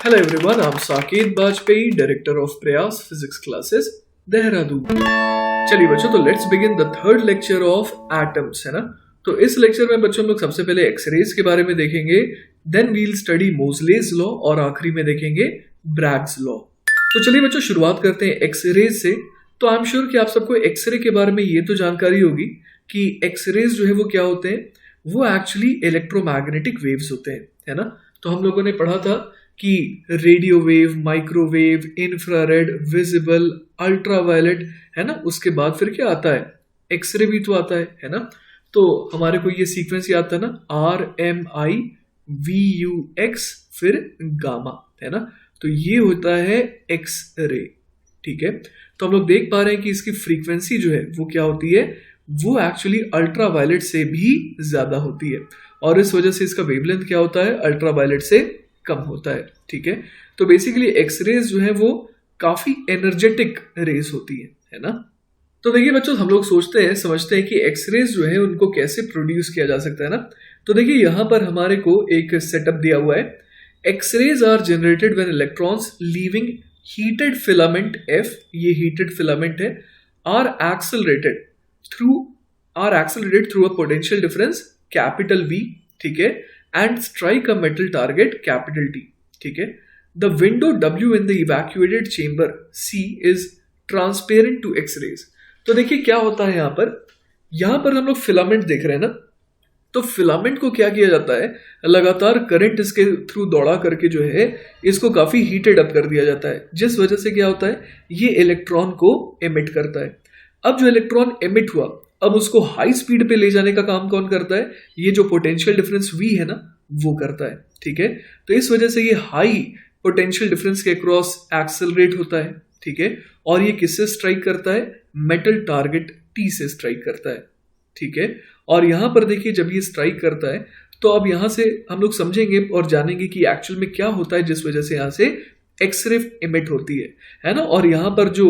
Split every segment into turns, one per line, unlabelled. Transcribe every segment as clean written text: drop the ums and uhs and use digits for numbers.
Hello everyone, I'm Saket Bajpayee, Director of Prayas Physics Classes, Dehradun. चलिए बच्चों, तो let's begin the third lecture of atoms, है ना। तो इस लेक्चर में बच्चों हम लोग सबसे पहले एक्सरेज के बारे में देखेंगे, देन वील स्टडी मोजलेज लॉ और आखिरी में देखेंगे ब्रैग्स लॉ। तो चलिए बच्चों शुरुआत करते हैं एक्सरेज से। तो आई एम श्योर कि आप सबको एक्सरे के बारे में ये तो जानकारी होगी कि एक्सरेज जो है वो क्या होते हैं, वो एक्चुअली इलेक्ट्रोमैग्नेटिक वेव्स होते हैं, है ना। तो हम लोगों ने पढ़ा था कि radio wave, microwave, infrared, visible, ultraviolet, है ना। उसके बाद फिर क्या आता है, एक्सरे भी तो आता है ना। तो हमारे को ये सीक्वेंस याद था ना, RMI VUX फिर गामा, है ना। तो ये होता है एक्सरे, ठीक है। तो हम लोग देख पा रहे हैं कि इसकी फ्रीक्वेंसी जो है वो क्या होती है, वो एक्चुअली अल्ट्रावायलेट से भी ज्यादा होती है, और इस वजह से इसका वेवलेंथ क्या होता है, अल्ट्रावायलेट से कम होता है, ठीक है। तो बेसिकली एक्सरेज जो है वो काफी एनर्जेटिक रेज होती है ना। तो देखिए बच्चों, हम लोग सोचते हैं समझते हैं कि एक्सरेज जो है उनको कैसे प्रोड्यूस किया जा सकता है ना। तो देखिए यहाँ पर हमारे को एक सेटअप दिया हुआ है। X rays are generated when electrons leaving heated filament F, ये हीटेड फिलामेंट है, are accelerated through a potential difference capital V, ठीक है, and strike a metal target capital T, ठीक है। The window W in the evacuated chamber C is transparent to X rays. तो देखिए क्या होता है यहाँ पर हम लोग फिलामेंट देख रहे हैं ना। तो फिलामेंट को क्या किया जाता है, लगातार करंट इसके थ्रू दौड़ा करके जो है इसको काफी हीटेड अप कर दिया जाता है, जिस वजह से क्या होता है, ये इलेक्ट्रॉन को एमिट करता है। अब जो इलेक्ट्रॉन एमिट हुआ, अब उसको हाई स्पीड पे ले जाने का काम कौन करता है, ये जो पोटेंशियल डिफरेंस V है ना, वो करता है, ठीक है। तो इस वजह से ये हाई पोटेंशियल डिफरेंस के अक्रॉस एक्सेलरेट होता है, ठीक है। और ये किससे स्ट्राइक करता है, मेटल टारगेट T से स्ट्राइक करता है, ठीक है। और यहां पर देखिए जब ये स्ट्राइक करता है, तो अब यहां से हम लोग समझेंगे और जानेंगे कि एक्चुअल में क्या होता है जिस वजह से यहां से एक्सरे एमिट होती है ना। और यहां पर जो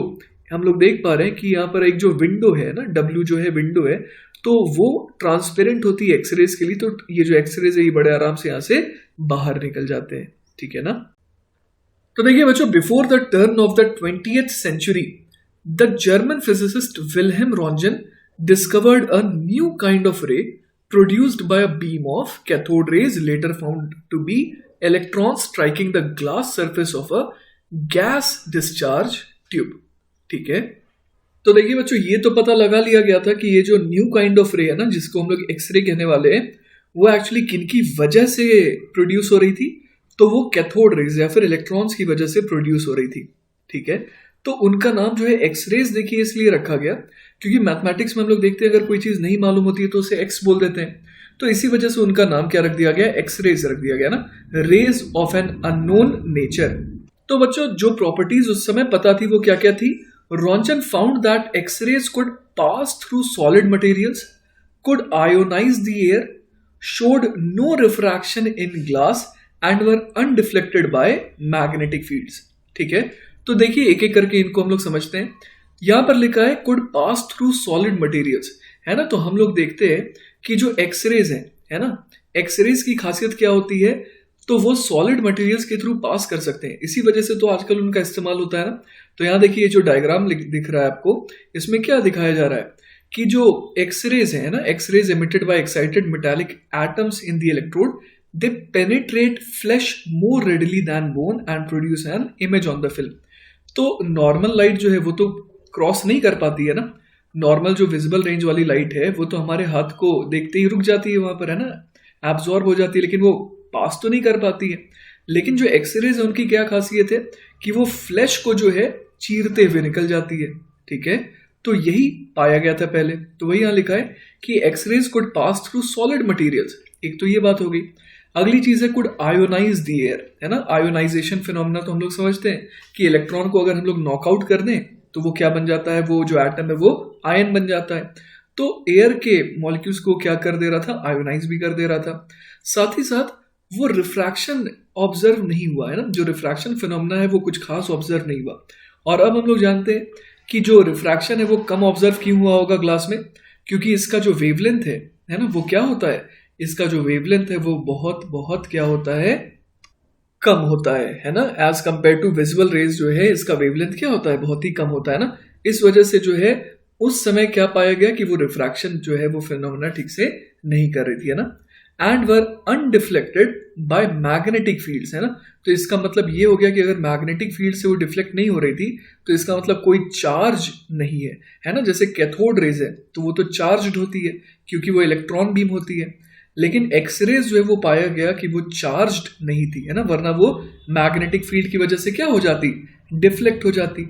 हम लोग देख पा रहे हैं कि यहाँ पर एक जो विंडो है ना, W जो है विंडो है, तो वो ट्रांसपेरेंट होती है एक्सरेज के लिए। तो ये जो एक्सरेज है ये बड़े आराम से यहाँ से बाहर निकल जाते हैं, ठीक है ना। तो देखिए बच्चों, before the turn of the 20th century the German physicist Wilhelm Roentgen discovered a new kind of ray produced by a beam of cathode rays later found to be electrons striking the glass surface of a gas discharge tube, ठीक है। तो देखिए बच्चों, ये तो पता लगा लिया गया था कि ये जो न्यू काइंड ऑफ रे है ना, जिसको हम लोग एक्सरे कहने वाले हैं, वो एक्चुअली किनकी वजह से प्रोड्यूस हो रही थी, तो वो कैथोड रेज या फिर इलेक्ट्रॉन्स की वजह से प्रोड्यूस हो रही थी, ठीक है। तो उनका नाम जो है एक्सरेज देखिए इसलिए रखा गया क्योंकि मैथमेटिक्स में हम लोग देखते हैं अगर कोई चीज नहीं मालूम होती है तो उसे एक्स बोल देते हैं। तो इसी वजह से उनका नाम क्या रख दिया गया, एक्सरेज रख दिया गया ना, rays of an unknown nature. तो बच्चों जो प्रॉपर्टीज उस समय पता थी वो क्या क्या थी, Roentgen found that X-rays could pass through solid materials, could ionise the air, showed no refraction in glass and were undeflected by magnetic fields, ठीक है। तो देखिए एक एक करके इनको हम लोग समझते हैं। यहां पर लिखा है could pass through solid materials, है ना। तो हम लोग देखते हैं कि जो एक्सरेज है ना, एक्सरेज की खासियत क्या होती है, तो वो सॉलिड मटेरियल्स के थ्रू पास कर सकते हैं, इसी वजह से तो आजकल उनका इस्तेमाल होता है ना। तो यहां देखिए जो डायग्राम दिख रहा है आपको, इसमें क्या दिखाया जा रहा है कि जो एक्सरेज है ना, X rays emitted by excited metallic atoms in the electrode, they penetrate flesh more readily than bone and produce an image on the film। तो नॉर्मल लाइट जो है वो तो क्रॉस नहीं कर पाती है ना, नॉर्मल जो विजिबल रेंज वाली लाइट है वो तो हमारे हाथ को देखते ही रुक जाती है वहां पर, है ना, एब्जॉर्ब हो जाती है, लेकिन वो पास तो नहीं कर पाती है। लेकिन जो एक्सरेज है उनकी क्या खासियत है कि वो फ्लैश को जो है चीरते हुए निकल जाती है, ठीक है। तो यही पाया गया था पहले, तो वही यहां लिखा है कि X rays could pass through solid materials. एक तो ये बात हो गई। अगली चीज है कुड आयोनाइज द एयर, है ना। आयोनाइजेशन फिनोमेना तो हम लोग समझते हैं कि इलेक्ट्रॉन को अगर हम लोग नॉकआउट कर दें तो वो क्या बन जाता है, वो जो एटम है वो आयन बन जाता है। तो एयर के मॉलिक्यूल्स को क्या कर दे रहा था, आयोनाइज भी कर दे रहा था। साथ ही साथ वो रिफ्रैक्शन ऑब्जर्व नहीं हुआ, है ना, जो रिफ्रैक्शन फिनोमेना है वो कुछ खास ऑब्जर्व नहीं हुआ। और अब हम लोग जानते हैं कि जो रिफ्रैक्शन है वो कम ऑब्जर्व क्यों हुआ होगा ग्लास में, क्योंकि इसका जो वेवलेंथ है ना, वो क्या होता है, इसका जो वेवलेंथ है वो बहुत बहुत क्या होता है, कम होता है ना, as compared to visual rays जो है इसका वेवलेंथ क्या होता है, बहुत ही कम होता है ना। इस वजह से जो है उस समय क्या पाया गया कि वो रिफ्रैक्शन जो है वो फिनोमेना ठीक से नहीं कर रही थी, है ना, and were undeflected by magnetic fields, है ना। तो इसका मतलब ये हो गया कि अगर मैग्नेटिक फील्ड से वो डिफ्लेक्ट नहीं हो रही थी तो इसका मतलब कोई चार्ज नहीं है ना। जैसे कैथोड रेज है तो वो तो चार्ज्ड होती है क्योंकि वो इलेक्ट्रॉन बीम होती है, लेकिन एक्सरेज जो है वो पाया गया कि वो चार्ज्ड नहीं थी, है ना, वरना वो मैग्नेटिक फील्ड की वजह से क्या हो जाती, डिफ्लेक्ट हो जाती।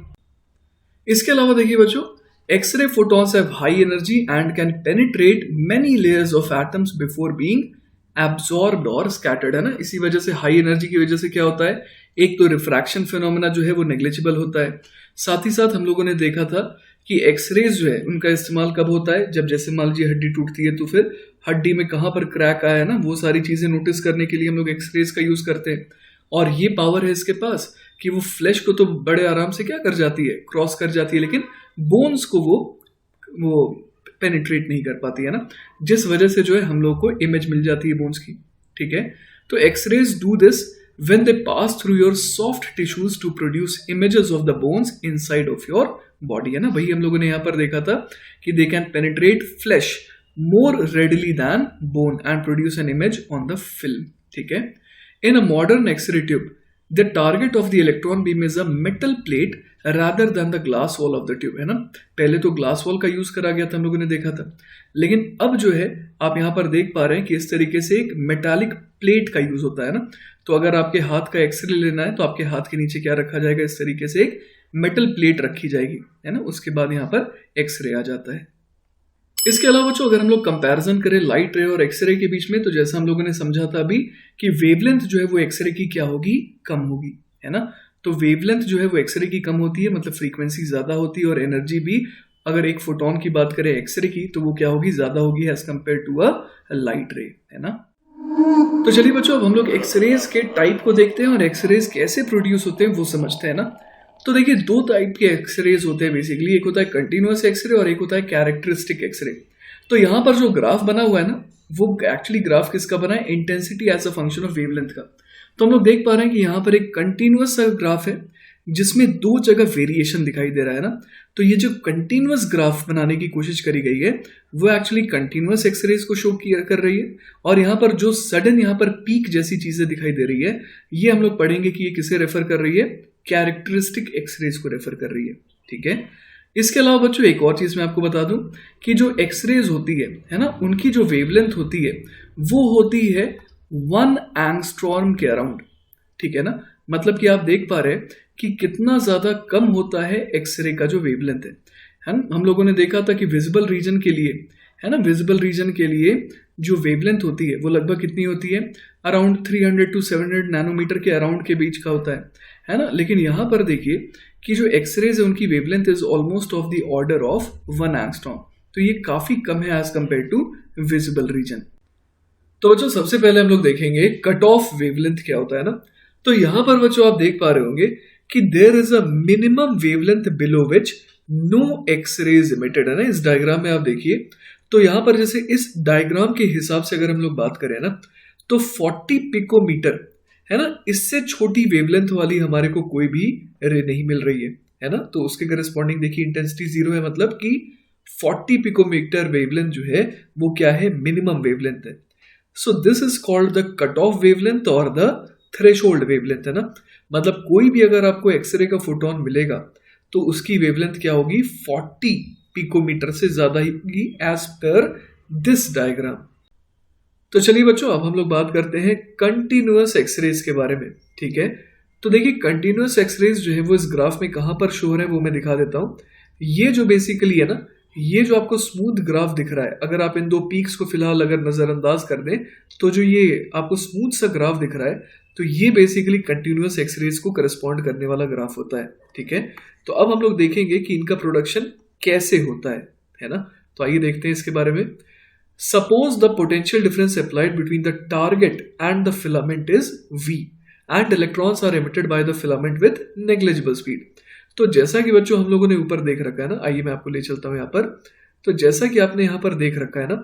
इसके अलावा देखिए बच्चों, x ray photons have high energy and can penetrate many layers of atoms before being absorbed or scattered, है ना। इसी वजह से हाई एनर्जी की वजह से क्या होता है, एक तो रिफ्रैक्शन फिनोमेना जो है वो नेग्लिजिबल होता है, साथ ही साथ हम लोगों ने देखा था कि एक्सरेज जो है उनका इस्तेमाल कब होता है, जब जैसे मान लीजिए हड्डी टूटती है तो फिर हड्डी में कहाँ पर क्रैक आया है ना, वो सारी चीजें नोटिस करने के लिए हम लोग एक्सरेज का यूज करते हैं। और ये पावर है इसके पास कि वो फ्लैश को तो बड़े आराम से क्या कर जाती है, क्रॉस कर जाती है, लेकिन बोन्स को वो पेनिट्रेट नहीं कर पाती, है ना, जिस वजह से जो है हम लोग को इमेज मिल जाती है बोन्स की, ठीक है। तो X rays do this when they pass through your soft tissues to produce images of the bones inside of your body, है ना। वही हम लोगों ने यहाँ पर देखा था कि they can penetrate flesh more readily than bone and produce an image on the film, ठीक है। In a modern X-ray tube, the target of the electron beam is a metal plate rather than the glass wall of the tube, है ना। पहले तो glass wall का use करा गया था, हम लोगों ने देखा था, लेकिन अब जो है आप यहाँ पर देख पा रहे हैं कि इस तरीके से एक मेटालिक प्लेट का यूज होता है ना। तो अगर आपके हाथ का एक्सरे लेना है तो आपके हाथ के नीचे क्या रखा जाएगा, इस तरीके से एक मेटल प्लेट रखी जाएगी, है ना, उसके बाद यहाँ पर एक्सरे आ जाता है। इसके अलावा बच्चों अगर हम लोग कंपैरिजन करें लाइट रे और एक्सरे के बीच में, तो जैसा हम लोगों ने समझा था अभी कि वेवलेंथ जो है वो एक्सरे की क्या होगी, कम होगी, है ना। तो वेवलेंथ जो है वो एक्सरे की कम होती है, मतलब फ्रीक्वेंसी ज्यादा होती है, और एनर्जी भी अगर एक फोटोन की बात करें एक्सरे की तो वो क्या होगी, ज्यादा होगी as compared to a light ray, है ना। तो चलिए बच्चों अब हम लोग एक्सरेज के टाइप को देखते हैं और एक्सरेज कैसे प्रोड्यूस होते हैं वो समझते हैं ना। तो देखिए दो टाइप के एक्सरेज होते हैं बेसिकली, एक होता है कंटिन्यूअस एक्सरे और एक होता है कैरेक्टरिस्टिक एक्सरे। तो यहाँ पर जो ग्राफ बना हुआ है ना, वो एक्चुअली ग्राफ किसका बना है, intensity as a function of wavelength का। तो हम लोग देख पा रहे हैं कि यहाँ पर एक कंटिन्यूअस ग्राफ है जिसमें दो जगह वेरिएशन दिखाई दे रहा है ना। तो ये जो कंटिन्यूअस ग्राफ बनाने की कोशिश करी गई है वो एक्चुअली कंटिन्यूअस एक्सरेज को शो कर रही है, और यहाँ पर जो सडन यहाँ पर पीक जैसी चीजें दिखाई दे रही है ये हम लोग पढ़ेंगे कि ये किसे रेफर कर रही है, कैरेक्टरिस्टिक एक्सरेज को रेफर कर रही है, ठीक है। इसके अलावा बच्चों एक और चीज मैं आपको बता दूं कि जो एक्सरेज होती है ना, उनकी जो वेवलेंथ होती है वो होती है 1 एंगस्ट्रॉम के अराउंड, ठीक है ना। मतलब कि आप देख पा रहे हैं कि कितना ज्यादा कम होता है एक्सरे का जो वेवलेंथ है ना। हम लोगों ने देखा था कि विजिबल रीजन के लिए, है ना, विजिबल रीजन के लिए जो वेवलेंथ होती है वो लगभग कितनी होती है, अराउंड 300 to 700 नैनोमीटर के अराउंड के बीच का होता है ना। लेकिन यहाँ पर देखिए कि जो एक्सरेज है उनकी wavelength is almost of the order of 1 angstrom, तो ये काफी कम है as compared to visible region. तो बच्चों सबसे पहले हम लोग देखेंगे कट ऑफ वेवलेंथ क्या होता है ना। तो यहां पर बच्चों आप देख पा रहे होंगे कि there is a minimum wavelength below which no X rays emitted, है ना। इस डायग्राम में आप देखिए, तो यहां पर जैसे इस डायग्राम के हिसाब से अगर हम लोग बात करें ना तो 40 पिकोमीटर, है ना, इससे छोटी वेवलेंथ वाली हमारे को कोई भी रे नहीं मिल रही है ना। तो उसके करस्पॉन्डिंग देखिए इंटेंसिटी 0 है, मतलब कि 40 पिकोमीटर वेवलेंथ जो है वो क्या है, मिनिमम वेवलेंथ है। So this is called the cut off wavelength और द थ्रेशोल्ड वेवलेंथ, है ना। मतलब कोई भी अगर आपको एक्सरे का फोटोन मिलेगा तो उसकी वेवलेंथ क्या होगी, 40 पिकोमीटर से ज्यादा ही होगी एज पर दिस डायग्राम। तो चलिए बच्चों अब हम लोग बात करते हैं कंटिन्यूअस एक्सरेज के बारे में, ठीक है। तो देखिए कंटिन्यूअस एक्सरेज जो है वो इस ग्राफ में कहां पर शो हो रहे हैं वो मैं दिखा देता हूं। ये जो बेसिकली है ना, ये जो आपको स्मूथ ग्राफ दिख रहा है, अगर आप इन दो पीक्स को फिलहाल अगर नजरअंदाज कर दें तो जो ये आपको स्मूथ सा ग्राफ दिख रहा है, तो ये बेसिकली कंटिन्यूअस एक्सरेज को करस्पॉन्ड करने वाला ग्राफ होता है, ठीक है। तो अब हम लोग देखेंगे कि इनका प्रोडक्शन कैसे होता है ना। तो आइए देखते हैं इसके बारे में। Suppose the potential difference applied between the target and the filament is V and electrons are emitted by the filament with negligible speed। तो जैसा कि बच्चों हम लोगों ने ऊपर देख रखा है ना, आइए मैं आपको ले चलता हूं यहाँ पर। तो जैसा कि आपने यहाँ पर देख रखा है ना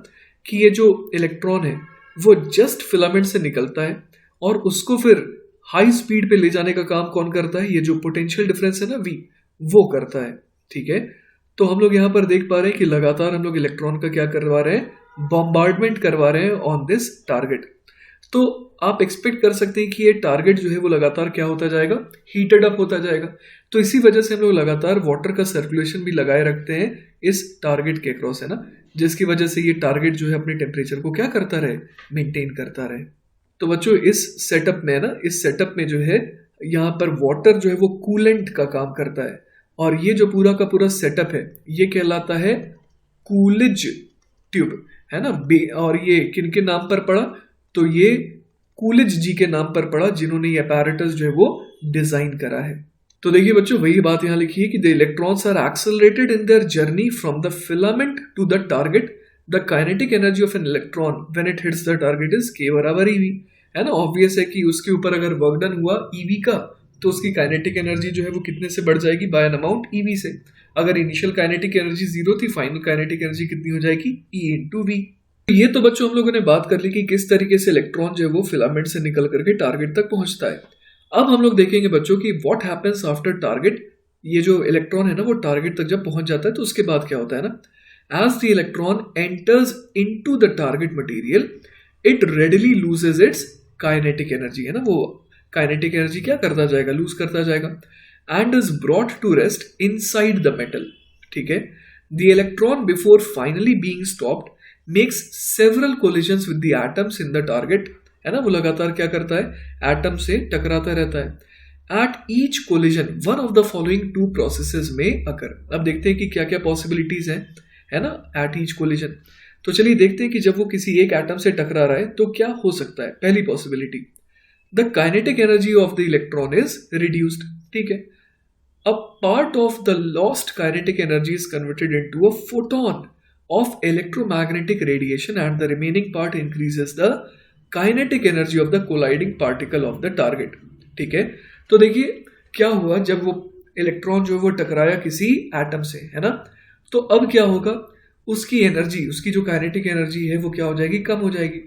कि ये जो इलेक्ट्रॉन है वो जस्ट फिलामेंट से निकलता है और उसको फिर हाई स्पीड पे ले जाने का काम कौन करता है? ये जो पोटेंशियल डिफरेंस है ना V, वो करता है। ठीक है, तो हम लोग यहाँ पर देख पा रहे हैं कि लगातार हम लोग इलेक्ट्रॉन का क्या करवा रहे हैं? बॉम्बार्डमेंट करवा रहे हैं ऑन दिस टारगेट। तो आप एक्सपेक्ट कर सकते हैं कि ये टारगेट जो है वो लगातार क्या होता जाएगा? हीटेड अप होता जाएगा। तो इसी वजह से हम लोग लगातार वाटर का सर्कुलेशन भी लगाए रखते हैं इस टारगेट के अक्रॉस, है ना, जिसकी वजह से ये टारगेट जो है अपने टेम्परेचर को क्या करता रहे? मेंटेन करता रहे। तो बच्चों इस सेटअप में है ना, इस सेटअप में जो है यहाँ पर वाटर जो है वो कूलेंट का काम करता है, और ये जो पूरा का पूरा सेटअप है ये कहलाता है कूलिज ट्यूब, है ना। और ये किन के नाम पर पड़ा? तो ये कूलिज जी के नाम पर पड़ा, जिन्होंने ये apparatus जो है वो डिजाइन करा है। तो देखिए बच्चों, वही बात यहाँ लिखी है कि the electrons are accelerated in their journey from the filament to the target. The kinetic energy of an electron when it hits the target is K बराबर EV, है ना। ऑब्वियस है कि उसके ऊपर अगर वर्क डन हुआ EV का, तो उसकी काइनेटिक एनर्जी जो है वो कितने से बढ़ जाएगी? बाय एन अमाउंट EV से। अगर इनिशियल काइनेटिक एनर्जी 0 थी, फाइनल काइनेटिक एनर्जी कितनी हो जाएगी? E into V। ये तो बच्चों हम लोगों ने बात कर ली कि किस तरीके से इलेक्ट्रॉन जो है वो फिलामेंट से निकल करके टारगेट तक पहुंचता है। अब हम लोग देखेंगे बच्चों कि व्हाट हैपेंस आफ्टर टारगेट। ये जो इलेक्ट्रॉन है ना वो टारगेट तक जब पहुंच जाता है तो उसके बाद क्या होता है ना, as the electron enters into the target material it readily loses its kinetic energy, है ना। वो काइनेटिक एनर्जी क्या करता जाएगा? लूज करता जाएगा, and is brought to rest inside the metal. ठीक है, the electron before finally being stopped makes several collisions with the atoms in the target, है ना। वो लगातार क्या करता है? एटम से टकराता रहता है। At each collision one of the following two processes में अकर। अब देखते हैं कि क्या क्या पॉसिबिलिटीज हैं, है ना, एट ईच कोलिजन। तो चलिए देखते हैं कि जब वो किसी एक एटम से टकरा रहा है तो क्या हो सकता है। पहली possibility, the kinetic energy of the electron is reduced. ठीक है, a part of the lost kinetic energy is converted into a photon of electromagnetic radiation and the remaining part increases the kinetic energy of the colliding particle of the target। ठीक है, तो देखिए क्या हुआ, जब वो इलेक्ट्रॉन जो है वो टकराया किसी एटम से, है ना, तो अब क्या होगा? उसकी एनर्जी, उसकी जो काइनेटिक एनर्जी है वो क्या हो जाएगी? कम हो जाएगी।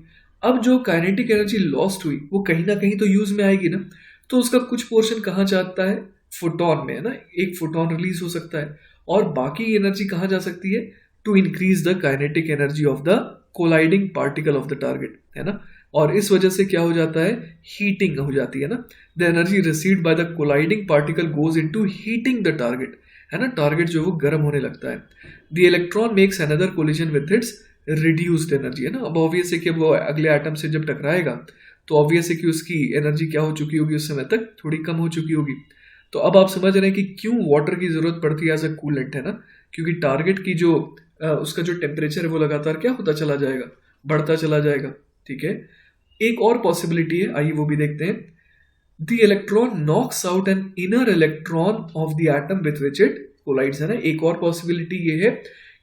अब जो काइनेटिक एनर्जी लॉस्ट हुई वो कहीं ना कहीं तो यूज में आएगी ना, तो उसका कुछ पोर्शन कहाँ जाता है? फोटोन में, है ना। एक फोटोन रिलीज हो सकता है, और बाकी एनर्जी कहाँ जा सकती है? To increase the kinetic energy of the colliding particle of the target, है ना। और इस वजह से क्या हो जाता है? हीटिंग हो जाती है ना। The energy received by the colliding particle goes into heating the target, है ना। टारगेट जो है वो गर्म होने लगता है। The electron makes another collision with its reduced energy, है ना। अब ऑब्वियस है कि वो अगले एटम से जब टकराएगा तो ऑब्वियस है कि उसकी एनर्जी क्या हो चुकी होगी? उस समय तक थोड़ी कम हो चुकी होगी। तो अब आप समझ रहे हैं कि क्यों वाटर की जरूरत पड़ती है एज अ कूलेंट, है ना। क्योंकि टारगेट की जो उसका जो टेम्परेचर है वो लगातार क्या होता चला जाएगा? बढ़ता चला जाएगा। ठीक है, एक और पॉसिबिलिटी है, आइए वो भी देखते हैं। The electron knocks out an inner electron of the atom with which it collides, है ना। एक और पॉसिबिलिटी ये है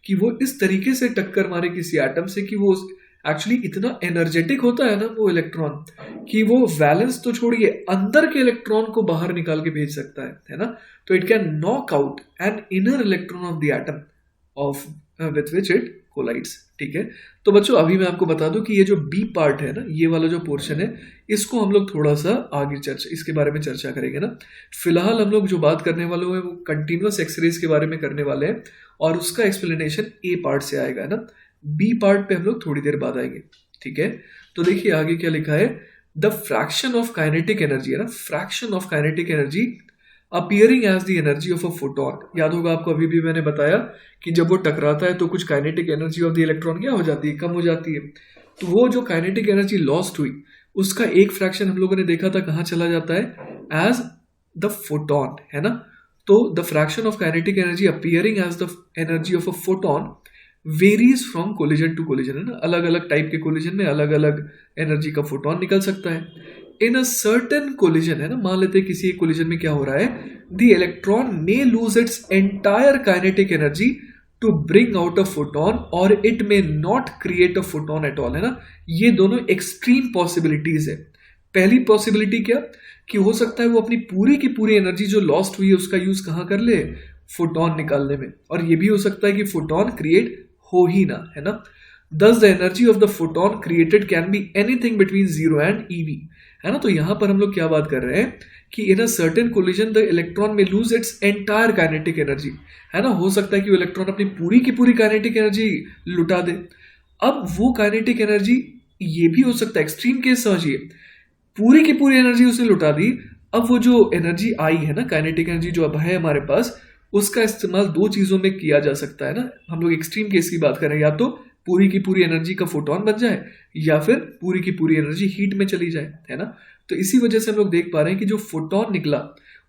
कि वो इस तरीके से टक्कर मारे किसी एटम से कि वो एक्चुअली इतना एनर्जेटिक होता है ना वो इलेक्ट्रॉन, कि वो वैलेंस तो छोड़िए अंदर के इलेक्ट्रॉन को बाहर निकाल के भेज सकता है ना। तो it can knock out an inner electron of the atom of with which it collides. ठीक है, तो बच्चों अभी मैं आपको बता दूं कि ये जो बी पार्ट है ना, ये वाला जो पोर्शन है, इसको हम लोग थोड़ा सा आगे इसके बारे में चर्चा करेंगे ना। फिलहाल हम लोग जो बात करने वाले हैं वो कंटिन्यूअस एक्सरेज के बारे में करने वाले हैं, और उसका एक्सप्लेनेशन ए पार्ट से आएगा, है ना। बी पार्ट पे हम लोग थोड़ी देर बाद आएंगे। ठीक है, तो देखिए आगे क्या लिखा है। The fraction of kinetic energy, है ना, fraction of kinetic energy appearing as the energy of a photon. याद होगा आपको, अभी भी मैंने बताया कि जब वो टकराता है तो कुछ kinetic energy of the electron क्या हो जाती है? कम हो जाती है। तो वो जो काइनेटिक एनर्जी लॉस्ट हुई उसका एक फ्रैक्शन हम लोगों ने देखा था कहाँ चला जाता है? एज द फोटोन, है ना। तो the fraction of kinetic energy appearing as the energy of a photon varies from collision to collision, है ना। अलग अलग टाइप के कोलिजन में अलग अलग एनर्जी का फोटोन निकल सकता है। इन अ सर्टेन कोलिजन, है ना, मान लेते हैं किसी एक कोलिजन में क्या हो रहा है, the electron may lose its entire kinetic energy to bring out a photon और it may not create a photon at all, है ना। ये दोनों एक्सट्रीम पॉसिबिलिटीज है। पहली पॉसिबिलिटी क्या, कि हो सकता है वो अपनी पूरी की पूरी एनर्जी जो लॉस्ट हुई है उसका यूज कहाँ कर ले? फोटोन निकालने में। और ये भी हो सकता है कि फोटोन क्रिएट हो ही ना, है ना। Thus the energy of the photon created can be anything between 0 and eV, है ना। तो यहाँ पर हम लोग क्या बात कर रहे हैं कि in a certain collision the electron may lose its entire kinetic energy, है ना। हो सकता है कि वो इलेक्ट्रॉन अपनी पूरी की पूरी काइनेटिक एनर्जी लुटा दे। अब वो काइनेटिक एनर्जी, ये भी हो सकता है, एक्सट्रीम केस समझिए, पूरी की पूरी एनर्जी उसने लुटा दी। अब वो जो एनर्जी आई है ना, काइनेटिक एनर्जी जो अब है हमारे पास, उसका इस्तेमाल दो चीज़ों में किया जा सकता है ना। हम लोग एक्सट्रीम केस की बात करें, या तो पूरी की पूरी एनर्जी का फोटोन बन जाए, या फिर पूरी की पूरी एनर्जी हीट में चली जाए, है ना। तो इसी वजह से हम लोग देख पा रहे हैं कि जो फोटोन निकला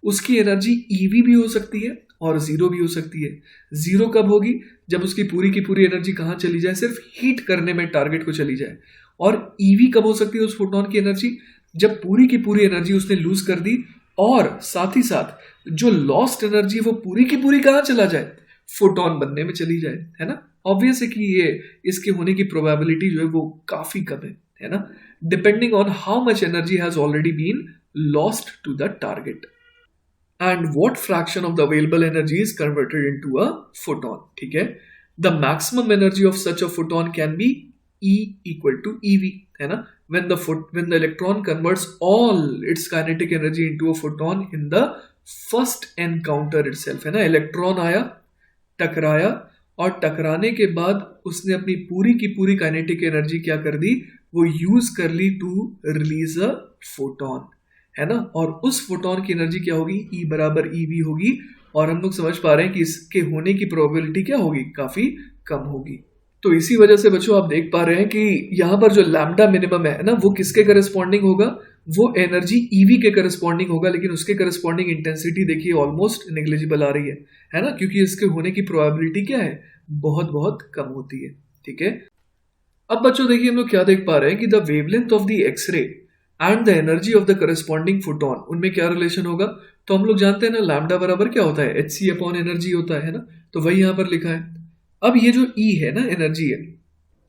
उसकी एनर्जी ईवी भी हो सकती है और जीरो भी हो सकती है। जीरो कब होगी? जब उसकी पूरी की पूरी एनर्जी कहाँ चली जाए? सिर्फ हीट करने में टारगेट को चली जाए। और ईवी कब हो सकती है उस फोटोन की एनर्जी? जब पूरी की पूरी एनर्जी उसने लूज कर दी, और साथ ही साथ जो लॉस्ट एनर्जी वो पूरी की पूरी कहाँ चला जाए? फोटोन बनने में चली जाए, है ना। ऑब्वियस है कि ये इसके होने की प्रोबेबिलिटी जो है वो काफी कम है ना, depending on how much energy has already been lost to the target and what fraction of the available energy is converted into a photon. ठीक है, the maximum energy of such a photon can be E equal to EV, है ना। when the electron converts all its kinetic energy into a photon in the first encounter itself, है ना। Electron आया, टकराया, और टकराने के बाद उसने अपनी पूरी की पूरी काइनेटिक एनर्जी क्या कर दी? वो यूज कर ली टू रिलीज अ फोटोन, है ना। और उस फोटोन की एनर्जी क्या होगी? E बराबर EV होगी। और हम लोग समझ पा रहे हैं कि इसके होने की प्रोबेबिलिटी क्या होगी? काफी कम होगी। तो इसी वजह से बच्चों आप देख पा रहे हैं कि यहाँ पर जो लैम्डा मिनिमम है ना, वो किसके करस्पॉन्डिंग होगा? वो एनर्जी ईवी के करस्पॉन्डिंग होगा, लेकिन उसके करस्पॉन्डिंग इंटेंसिटी देखिए ऑलमोस्ट नेग्लिजिबल आ रही है ना, क्योंकि इसके होने की प्रोबेबिलिटी क्या है? बहुत बहुत कम होती है। ठीक है, अब बच्चों देखिए हम लोग क्या देख पा रहे हैं कि the wavelength of the X ray and the energy of the corresponding photon, उनमें क्या रिलेशन होगा? तो हम लोग जानते हैं ना, लैम्डा बराबर क्या होता है? HC अपॉन एनर्जी होता है ना। तो वही यहाँ पर लिखा है। अब ये जो E है ना, एनर्जी है,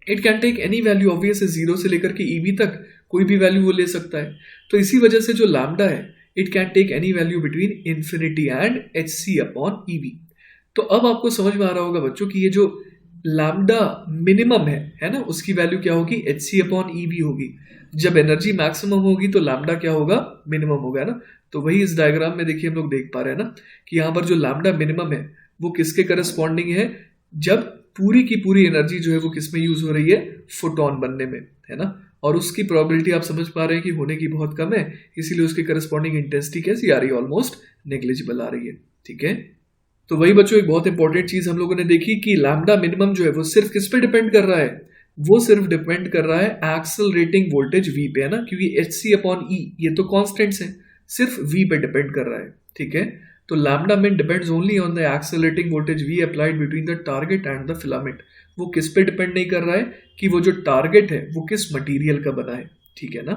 it can take any value, obvious है, जीरो से लेकर के EV तक कोई भी वैल्यू वो ले सकता है। तो इसी वजह से जो लैम्डा है, it can take any value between infinity and HC upon EV। तो अब आपको समझ में आ रहा होगा बच्चों कि ये जो लैम्डा मिनिमम है ना, उसकी वैल्यू क्या होगी? HC अपॉन EV होगी। जब एनर्जी मैक्सिमम होगी तो लैम्डा क्या होगा? मिनिमम होगा ना। तो वही इस डायग्राम में देखिए हम लोग देख पा रहे हैं ना कि यहाँ पर जो लैम्डा मिनिमम है वो किसके करस्पॉन्डिंग है? जब पूरी की पूरी एनर्जी जो है वो किस में यूज हो रही है? फोटोन बनने में, है ना। और उसकी प्रोबेबिलिटी आप समझ पा रहे हैं कि होने की बहुत कम है, इसीलिए उसकी करस्पॉन्डिंग इंटेंसिटी कैसी आ रही है? ऑलमोस्ट नेग्लिजिबल आ रही है। ठीक है, तो वही बच्चों एक बहुत इंपॉर्टेंट चीज हम लोगों ने देखी कि लैम्डा मिनिमम जो है वो सिर्फ किस पे डिपेंड कर रहा है? वो सिर्फ डिपेंड कर रहा है एक्सेलरेटिंग वोल्टेज V पे, है ना, क्योंकि HC अपॉन E ये तो कॉन्स्टेंट्स हैं, सिर्फ V पे डिपेंड कर रहा है। ठीक है, तो lambda min depends only on the accelerating voltage V applied between the target and the filament. वो किस पे डिपेंड नहीं कर रहा है कि वो जो टारगेट है वो किस मटीरियल का बना है। ठीक है ना।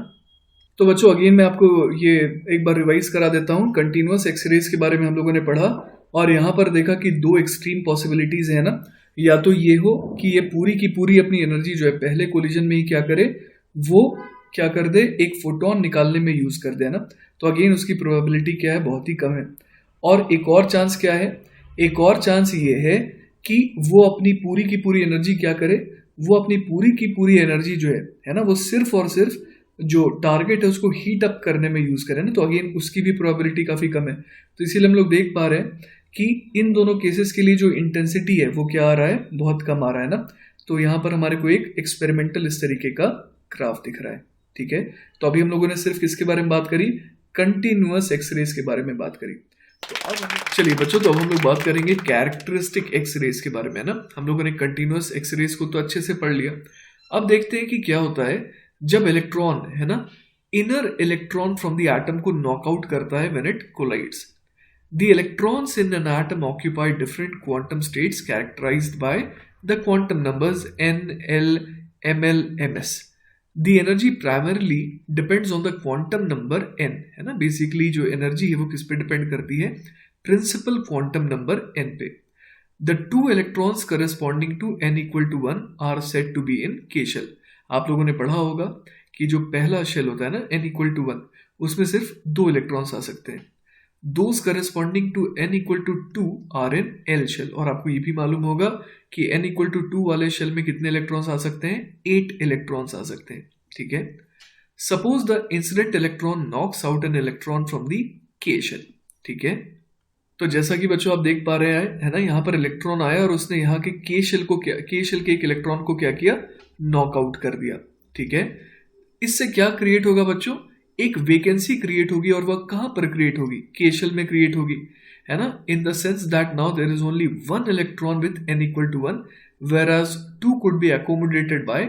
तो बच्चों अगेन मैं आपको ये एक बार रिवाइज करा देता हूँ। कंटिन्यूअस एक्सरेज के बारे में हम लोगों ने पढ़ा, और यहाँ पर देखा कि दो एक्सट्रीम पॉसिबिलिटीज है ना। या तो ये हो कि ये पूरी की पूरी अपनी एनर्जी जो है पहले कोलिजन में ही क्या करे? वो क्या कर दे? एक फोटोन निकालने में यूज कर दे ना। तो अगेन उसकी प्रोबेबिलिटी क्या है? बहुत ही कम है। और एक और चांस क्या है? एक और चांस ये है कि वो अपनी पूरी की पूरी एनर्जी क्या करे? वो अपनी पूरी की पूरी एनर्जी जो है ना, वो सिर्फ और सिर्फ जो टारगेट है उसको हीट अप करने में यूज करें ना। तो अगेन उसकी भी प्रोबेबिलिटी काफी कम है। तो इसीलिए हम लोग देख पा रहे हैं कि इन दोनों केसेस के लिए जो इंटेंसिटी है वो क्या आ रहा है? बहुत कम आ रहा है ना। तो यहाँ पर हमारे को एक एक्सपेरिमेंटल इस तरीके का ग्राफ दिख रहा है। ठीक है, तो अभी हम लोगों ने सिर्फ किसके बारे में बात करी? कंटिन्यूअस एक्सरेज के बारे में बात करी। तो अब चलिए बच्चों, तो अब हम लोग बात करेंगे कैरेक्टरिस्टिक एक्सरेज के बारे में, है ना। हम लोगों ने कंटिन्यूअस एक्सरेज को तो अच्छे से पढ़ लिया। अब देखते हैं कि क्या होता है जब इलेक्ट्रॉन, है ना, inner electron from the atom को नॉकआउट करता है when it collides. The electrons in an atom occupy different quantum states characterized by the quantum numbers n, l, ml, ms. The energy primarily depends on the quantum number n, है ना। Basically जो energy है वो किस पे depend करती है? Principal quantum number n पे। The two electrons corresponding to n equal to 1 are said to be in K shell. आप लोगों ने पढ़ा होगा कि जो पहला शेल होता है ना n equal to 1, उसमें सिर्फ दो इलेक्ट्रॉन्स आ सकते हैं। Those corresponding to n equal to 2 are in L shell. और आपको ये भी मालूम होगा कि n इक्वल टू 2 वाले शेल में कितने इलेक्ट्रॉन्स आ सकते हैं, 8 इलेक्ट्रॉन्स आ सकते हैं। ठीक है, suppose the incident electron knocks out an electron from the K shell. ठीक है, तो जैसा कि बच्चों आप देख पा रहे हैं, है ना, यहाँ पर इलेक्ट्रॉन आया और उसने यहाँ के के शेल के एक इलेक्ट्रॉन को क्या किया, नॉकआउट कर दिया। ठीक है, इससे क्या क्रिएट होगा बच्चों, एक वैकेंसी क्रिएट होगी, और वह कहां पर क्रिएट होगी, के शेल में क्रिएट होगी, है ना, in the sense that now there is only one electron with n equal to 1 whereas 2 could be accommodated by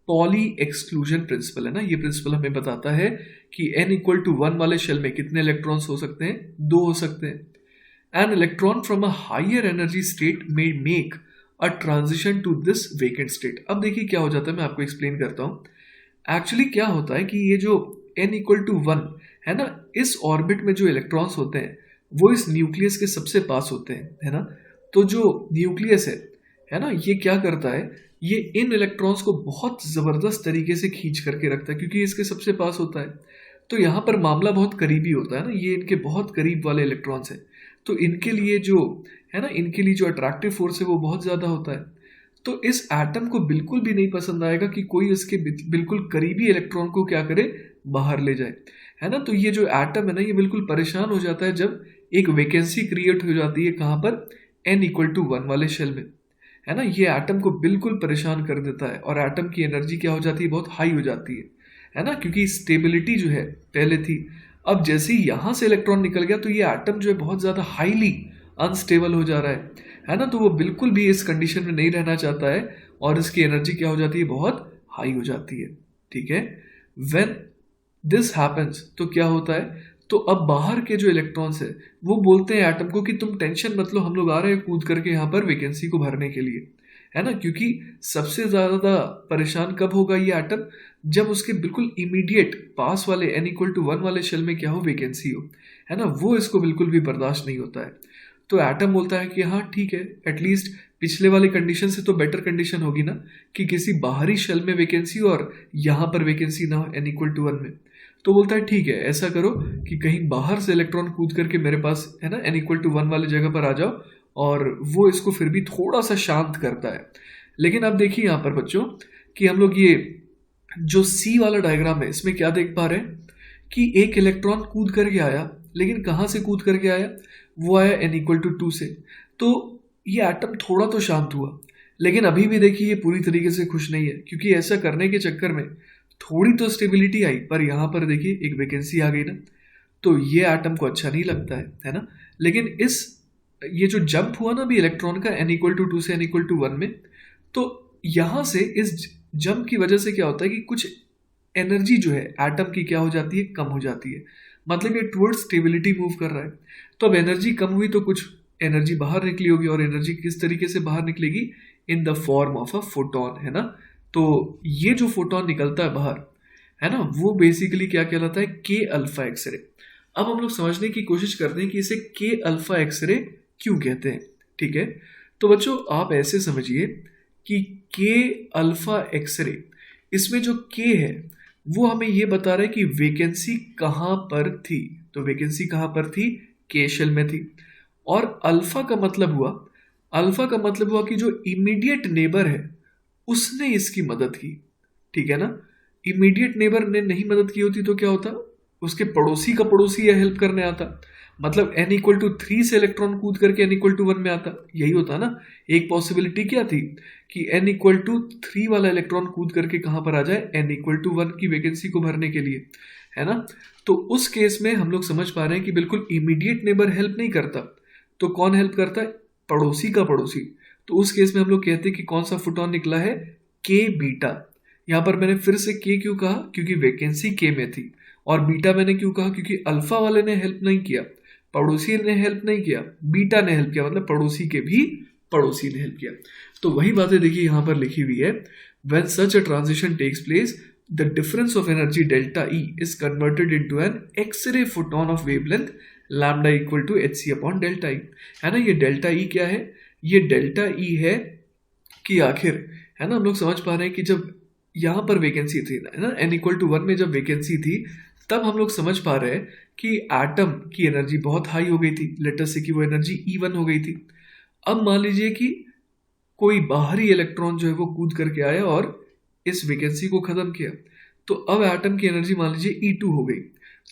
Pauli exclusion principle. है ना, ये प्रिंसिपल हमें बताता है कि n इक्वल टू 1 वाले शेल में कितने इलेक्ट्रॉन्स हो सकते हैं, 2 हो सकते हैं। An electron from a higher energy state may make a transition to this vacant state। अब देखिए क्या हो जाता है, मैं आपको एक्सप्लेन करता हूं। एक्चुअली क्या होता है कि ये जो n इक्वल टू 1 है ना, इस ऑर्बिट में जो इलेक्ट्रॉन्स होते हैं वो इस न्यूक्लियस के सबसे पास होते हैं, है ना। तो जो न्यूक्लियस है ना, ये क्या करता है, ये इन इलेक्ट्रॉन्स को बहुत ज़बरदस्त तरीके से खींच करके रखता है, क्योंकि इसके सबसे पास होता है। तो यहाँ पर मामला बहुत करीबी होता है ना, ये इनके बहुत करीब वाले इलेक्ट्रॉन्स हैं, तो इनके लिए जो है ना, इनके लिए जो अट्रैक्टिव फोर्स है वो बहुत ज़्यादा होता है। तो इस एटम को बिल्कुल भी नहीं पसंद आएगा कि कोई इसके बिल्कुल करीबी इलेक्ट्रॉन को क्या करे, बाहर ले जाए, है ना। तो ये जो एटम है ना, ये बिल्कुल परेशान हो जाता है जब एक वैकेंसी क्रिएट हो जाती है, कहाँ पर, n इक्वल टू 1 वाले शेल में, है ना। ये एटम को बिल्कुल परेशान कर देता है, और एटम की एनर्जी क्या हो जाती है, बहुत हाई हो जाती है ना, क्योंकि स्टेबिलिटी जो है पहले थी, अब जैसे ही यहाँ से इलेक्ट्रॉन निकल गया तो ये एटम जो है बहुत ज़्यादा हाईली अनस्टेबल हो जा रहा है ना। तो वो बिल्कुल भी इस कंडीशन में नहीं रहना चाहता है, और इसकी एनर्जी क्या हो जाती है, बहुत हाई हो जाती है। ठीक है, व्हेन दिस हैपेंस, तो क्या होता है, तो अब बाहर के जो इलेक्ट्रॉन्स है वो बोलते हैं एटम को कि तुम टेंशन मत लो, हम लोग आ रहे हैं कूद करके यहाँ पर वैकेंसी को भरने के लिए, है ना। क्योंकि सबसे ज़्यादा परेशान कब होगा ये एटम, जब उसके बिल्कुल इमीडिएट पास वाले n इक्वल टू 1 वाले शेल में क्या हो, वैकेंसी हो, है ना। वो इसको बिल्कुल भी बर्दाश्त नहीं होता है। तो एटम बोलता है कि हाँ ठीक है, एटलीस्ट पिछले वाले कंडीशन से तो बेटर कंडीशन होगी ना, कि किसी बाहरी शेल में वैकेंसी और यहाँ पर वैकेंसी ना हो n इक्वल टू 1 में। तो बोलता है ठीक है, ऐसा करो कि कहीं बाहर से इलेक्ट्रॉन कूद करके मेरे पास, है ना, n इक्वल टू 1 वाली जगह पर आ जाओ, और वो इसको फिर भी थोड़ा सा शांत करता है। लेकिन अब देखिए यहाँ पर बच्चों कि हम लोग ये जो सी वाला डायग्राम है, इसमें क्या देख पा रहे हैं कि एक इलेक्ट्रॉन कूद करके आया, लेकिन कहाँ से कूद करके आया, वो आया n इक्वल टू 2 से। तो ये एटम थोड़ा तो शांत हुआ, लेकिन अभी भी देखिए ये पूरी तरीके से खुश नहीं है, क्योंकि ऐसा करने के चक्कर में थोड़ी तो स्टेबिलिटी आई, पर यहाँ पर देखिए एक वैकेंसी आ गई ना, तो ये एटम को अच्छा नहीं लगता है ना। लेकिन ये जो जंप हुआ ना अभी इलेक्ट्रॉन का n इक्वल टू 2 से n इक्वल टू 1 में, तो यहाँ से इस जंप की वजह से क्या होता है कि कुछ एनर्जी जो है एटम की क्या हो जाती है, कम हो जाती है, मतलब ये टुवर्ड्स स्टेबिलिटी मूव कर रहा है। तो अब एनर्जी कम हुई तो कुछ एनर्जी बाहर निकली होगी, और एनर्जी किस तरीके से बाहर निकलेगी, in the form of a photon, है ना। तो ये जो फोटोन निकलता है बाहर, है ना, वो बेसिकली क्या कहलाता है, के अल्फा एक्सरे। अब हम लोग समझने की कोशिश करते हैं कि इसे के अल्फा एक्सरे क्यों कहते हैं। ठीक है, तो बच्चों आप ऐसे समझिए कि के अल्फा एक्सरे, इसमें जो के है वो हमें ये बता रहा है कि वैकेंसी कहाँ पर थी। तो वैकेंसी कहाँ पर थी, के शेल में थी। और अल्फा का मतलब हुआ कि जो इमीडिएट नेबर है उसने इसकी मदद की। ठीक है ना, इमीडिएट नेबर ने नहीं मदद की होती तो क्या होता, उसके पड़ोसी का पड़ोसी यह हेल्प करने आता, मतलब n इक्वल टू 3 से इलेक्ट्रॉन कूद करके n इक्वल टू 1 में आता, यही होता ना। एक पॉसिबिलिटी क्या थी कि n इक्वल टू 3 वाला इलेक्ट्रॉन कूद करके कहाँ पर आ जाए, n इक्वल टू 1 की वैकेंसी को भरने के लिए, है ना। तो उस केस में हम लोग समझ पा रहे हैं कि बिल्कुल इमीडिएट नेबर हेल्प नहीं करता, तो कौन हेल्प करता है, पड़ोसी का पड़ोसी। तो उस केस में हम लोग कहते हैं कि कौन सा फोटोन निकला है, के बीटा। यहाँ पर मैंने फिर से के क्यों कहा, क्योंकि वैकेंसी के में थी, और बीटा मैंने क्यों कहा, क्योंकि अल्फा वाले ने हेल्प नहीं किया, पड़ोसी ने हेल्प नहीं किया, बीटा ने हेल्प किया, मतलब पड़ोसी के भी पड़ोसी ने हेल्प किया। तो वही बातें देखिए यहाँ पर लिखी हुई है, when such a transition takes place the difference of energy delta E is converted into an X ray photon of wavelength lambda equal to hc upon delta E, है ना। ये डेल्टा ई क्या है, ये डेल्टा ई है कि आखिर, है ना, हम लोग समझ पा रहे हैं कि जब यहाँ पर वैकेंसी थी ना, n इक्वल टू 1 में जब वैकेंसी थी, तब हम लोग समझ पा रहे हैं कि एटम की एनर्जी बहुत हाई हो गई थी, लेट अस से कि वो एनर्जी E1 हो गई थी। अब मान लीजिए कि कोई बाहरी इलेक्ट्रॉन जो है वो कूद करके आया और इस वैकेंसी को खत्म किया, तो अब एटम की एनर्जी मान लीजिए E2 हो गई।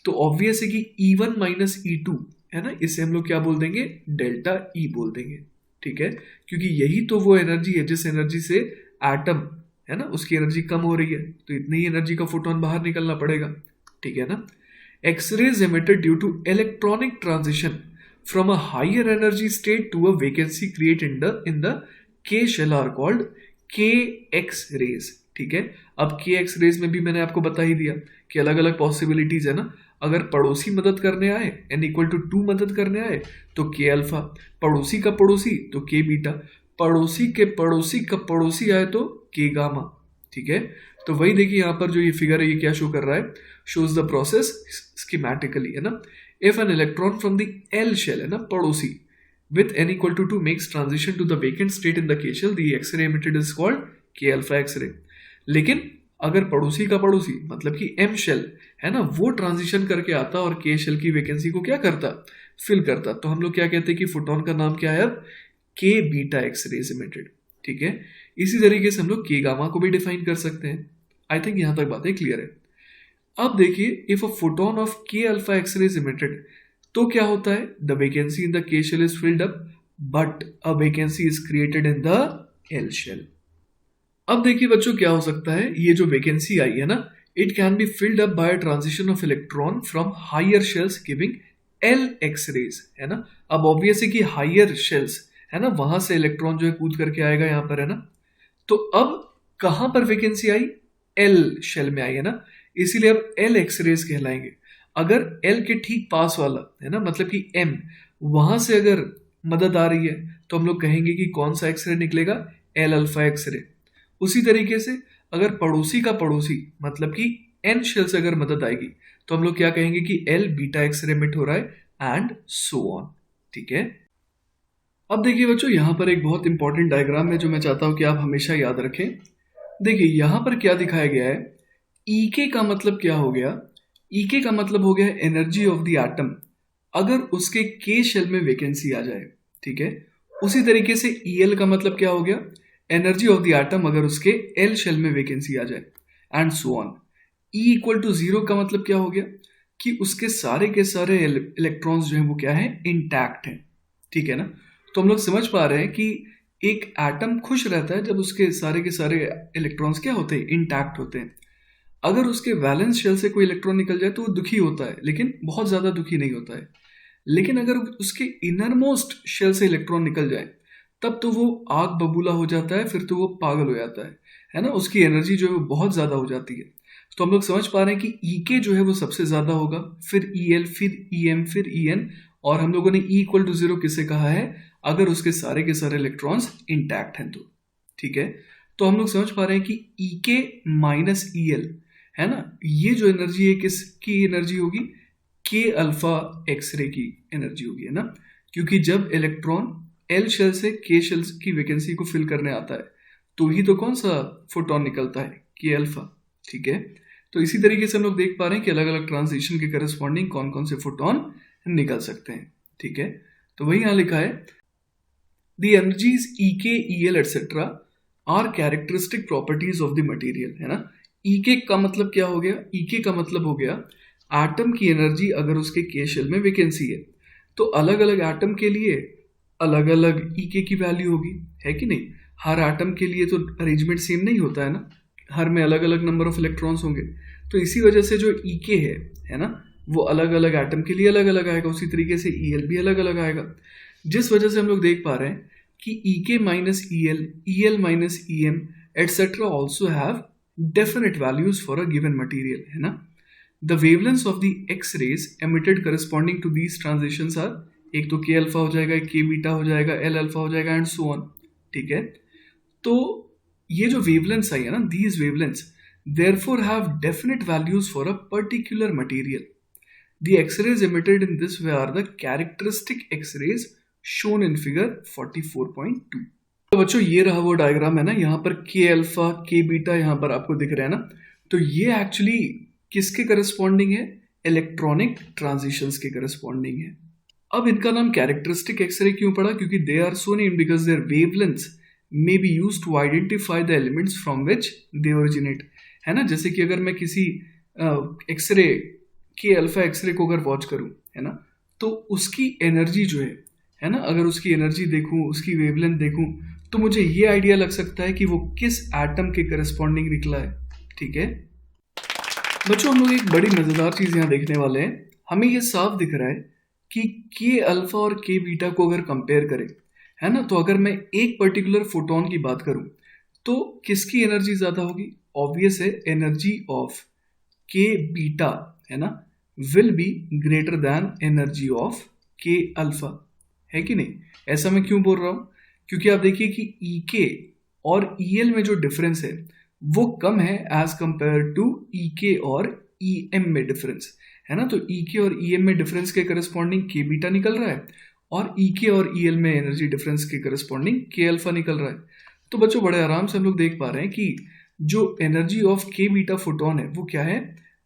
तो ऑब्वियस है कि E1 माइनस E2 है ना, इसे हम लोग क्या बोल देंगे, डेल्टा E बोल देंगे। ठीक है, क्योंकि यही तो वो एनर्जी है जिस एनर्जी से एटम है ना उसकी एनर्जी कम हो रही है, तो इतनी ही एनर्जी का फोटोन बाहर निकलना पड़ेगा। ठीक है ना। X-rays emitted due to electronic transition from a higher energy state to a vacancy created in the K shell are called KX rays। ठीक है, अब KX rays में भी मैंने आपको बता ही दिया कि अलग अलग पॉसिबिलिटीज है ना। अगर पड़ोसी मदद करने आए n इक्वल टू 2 मदद करने आए तो K अल्फा, पड़ोसी का पड़ोसी तो K बीटा, पड़ोसी के पड़ोसी का पड़ोसी आए तो K गामा। ठीक है, तो वही देखिए यहाँ पर जो ये फिगर है ये क्या शो कर रहा है, shows the process schematically है ना। if an electron from the L shell है ना पड़ोसी with n equal to 2 makes transition to the vacant state in the K shell, the X-ray emitted is called K alpha X-ray। लेकिन अगर पड़ोसी का पड़ोसी मतलब कि M शेल है ना वो ट्रांजिशन करके आता और K शेल की वैकेंसी को क्या करता, फिल करता, तो हम लोग क्या कहते हैं कि फोटोन का नाम क्या है अब, K बीटा X-rays emitted। ठीक है, इसी तरीके से हम लोग K गामा को भी डिफाइन कर सकते हैं। आई थिंक यहां तक बातें क्लियर है। अब देखिए, if a photon of K alpha X rays emitted, तो क्या होता है, the vacancy in the K shell is filled up but a vacancy is created in the L shell. अब देखिए बच्चों क्या हो सकता है, ये जो वैकेंसी आई है ना, it can be filled up by transition of electron from higher shells giving L X rays है ना। अब ऑब्वियस है कि हायर शेल्स है ना वहां से इलेक्ट्रॉन जो है कूद करके आएगा यहाँ पर है ना। तो अब कहां पर वैकेंसी आई, L शेल में आई है ना, इसीलिए अब L एक्सरेज कहलाएंगे। अगर L के ठीक पास वाला है ना मतलब कि M वहां से अगर मदद आ रही है तो हम लोग कहेंगे कि कौन सा एक्सरे निकलेगा, L अल्फा एक्सरे। उसी तरीके से अगर पड़ोसी का पड़ोसी मतलब कि N शेल से अगर मदद आएगी तो हम लोग क्या कहेंगे कि L बीटा एक्सरे एमिट हो रहा है एंड सो ऑन। ठीक है, अब देखिए बच्चों यहाँ पर एक बहुत इंपॉर्टेंट डायग्राम है जो मैं चाहता हूं कि आप हमेशा याद रखें। देखिए यहाँ पर क्या दिखाया गया है, EK का मतलब क्या हो गया, EK का मतलब हो गया एनर्जी ऑफ द एटम अगर उसके K शेल में वैकेंसी आ जाए। ठीक है, उसी तरीके से EL का मतलब क्या हो गया, एनर्जी ऑफ द एटम अगर उसके L शेल में वैकेंसी आ जाए and so on. E equal to 0 का मतलब क्या हो गया कि उसके सारे के सारे इलेक्ट्रॉन्स जो है वो क्या है, इंटैक्ट है। ठीक है ना, तो हम लोग समझ पा रहे हैं कि एक एटम खुश रहता है जब उसके सारे के सारे इलेक्ट्रॉन्स क्या होते हैं, इंटैक्ट होते हैं। अगर उसके वैलेंस शेल से कोई इलेक्ट्रॉन निकल जाए तो वो दुखी होता है, लेकिन बहुत ज्यादा दुखी नहीं होता है। लेकिन अगर उसके इनरमोस्ट शेल से इलेक्ट्रॉन निकल जाए तब तो वो आग बबूला हो जाता है, फिर तो वो पागल हो जाता है ना, उसकी एनर्जी जो है वो बहुत ज्यादा हो जाती है। तो हम लोग समझ पा रहे हैं कि EK जो है वो सबसे ज्यादा होगा, फिर EL, फिर EM, फिर EN, और हम लोगों ने E इक्वल टू 0 किसे कहा है, अगर उसके सारे के सारे इलेक्ट्रॉन्स इंटैक्ट हैं तो। ठीक है, तो हम लोग समझ पा रहे हैं कि EK माइनस EL है ना, ये जो एनर्जी है किसकी एनर्जी होगी, K अल्फा एक्सरे की एनर्जी होगी है ना, क्योंकि जब इलेक्ट्रॉन L शेल से K शेल की वैकेंसी को फिल करने आता है तो ही तो कौन सा फोटोन निकलता है, K अल्फा। ठीक है, तो इसी तरीके से हम लोग देख पा रहे हैं कि अलग अलग ट्रांजिशन के करस्पॉन्डिंग कौन कौन से फोटोन निकल सकते हैं। ठीक है, तो वही यहाँ लिखा है, the energies EK, EL etcetera are characteristic properties of the material है ना। EK का मतलब क्या हो गया, EK का मतलब हो गया एटम की एनर्जी अगर उसके K शेल में वैकेंसी है तो अलग अलग एटम के लिए अलग अलग EK की वैल्यू होगी, है कि नहीं। हर एटम के लिए तो अरेंजमेंट सेम नहीं होता है ना, हर में अलग अलग नंबर ऑफ इलेक्ट्रॉन्स होंगे, तो इसी वजह से जो EK है ना वो अलग अलग एटम के लिए अलग अलग आएगा, उसी तरीके से EL भी अलग अलग आएगा। जिस वजह से हम लोग देख पा रहे हैं कि EK minus EL, EL minus EM etcetera also have definite values for a given material है ना। The wavelengths of the X-rays emitted corresponding to these transitions are, एक तो K अल्फा हो जाएगा, K बीटा हो जाएगा, L अल्फा हो जाएगा एंड सो ऑन। ठीक है, तो ये जो वेवलेंथ्स आई है ना, these wavelengths therefore have definite values for a particular material. The X-rays emitted in this way are the characteristic X-rays shown in figure 44.2। तो बच्चों ये रहा वो डायग्राम है ना, यहाँ पर K अल्फा, K बीटा यहाँ पर आपको दिख रहा है ना, तो ये एक्चुअली किसके करस्पॉन्डिंग है, इलेक्ट्रॉनिक ट्रांजिशंस के करस्पॉन्डिंग है। अब इनका नाम कैरेक्टरिस्टिक एक्सरे क्यों पड़ा? क्योंकि they are so named because their wavelengths may be used to identify the elements from which they originate, है ना। जैसे कि अगर मैं किसी एक्सरे के अल्फा एक्सरे को अगर वॉच करूं, है ना, तो उसकी एनर्जी जो है ना, अगर उसकी एनर्जी देखूं, उसकी वेवलेंथ देखूं, तो मुझे ये आइडिया लग सकता है कि वो किस एटम के करस्पॉन्डिंग निकला है। ठीक है बच्चों, हम लोग एक बड़ी मजेदार चीज यहाँ देखने वाले हैं। हमें ये साफ दिख रहा है कि के अल्फा और के बीटा को अगर कंपेयर करें, है ना, तो अगर मैं एक पर्टिकुलर फोटोन की बात करूं तो किसकी एनर्जी ज्यादा होगी? ऑब्वियस है, एनर्जी ऑफ के बीटा, है ना, will be greater than energy of K alpha, है कि नहीं? ऐसा मैं क्यों बोल रहा हूं? क्योंकि आप देखिए कि ई के और ई एल में जो डिफरेंस है वो कम है एज कंपेयर टू ई के और ई एम में डिफरेंस, है ना। तो ई के और ई एम में डिफरेंस के करस्पॉन्डिंग के बीटा निकल रहा है और ई के और ई एल में एनर्जी डिफरेंस के करस्पॉन्डिंग के अल्फा निकल रहा है। तो बच्चों बड़े आराम से हम लोग देख पा रहे हैं कि जो energy of K beta photon है वो क्या है?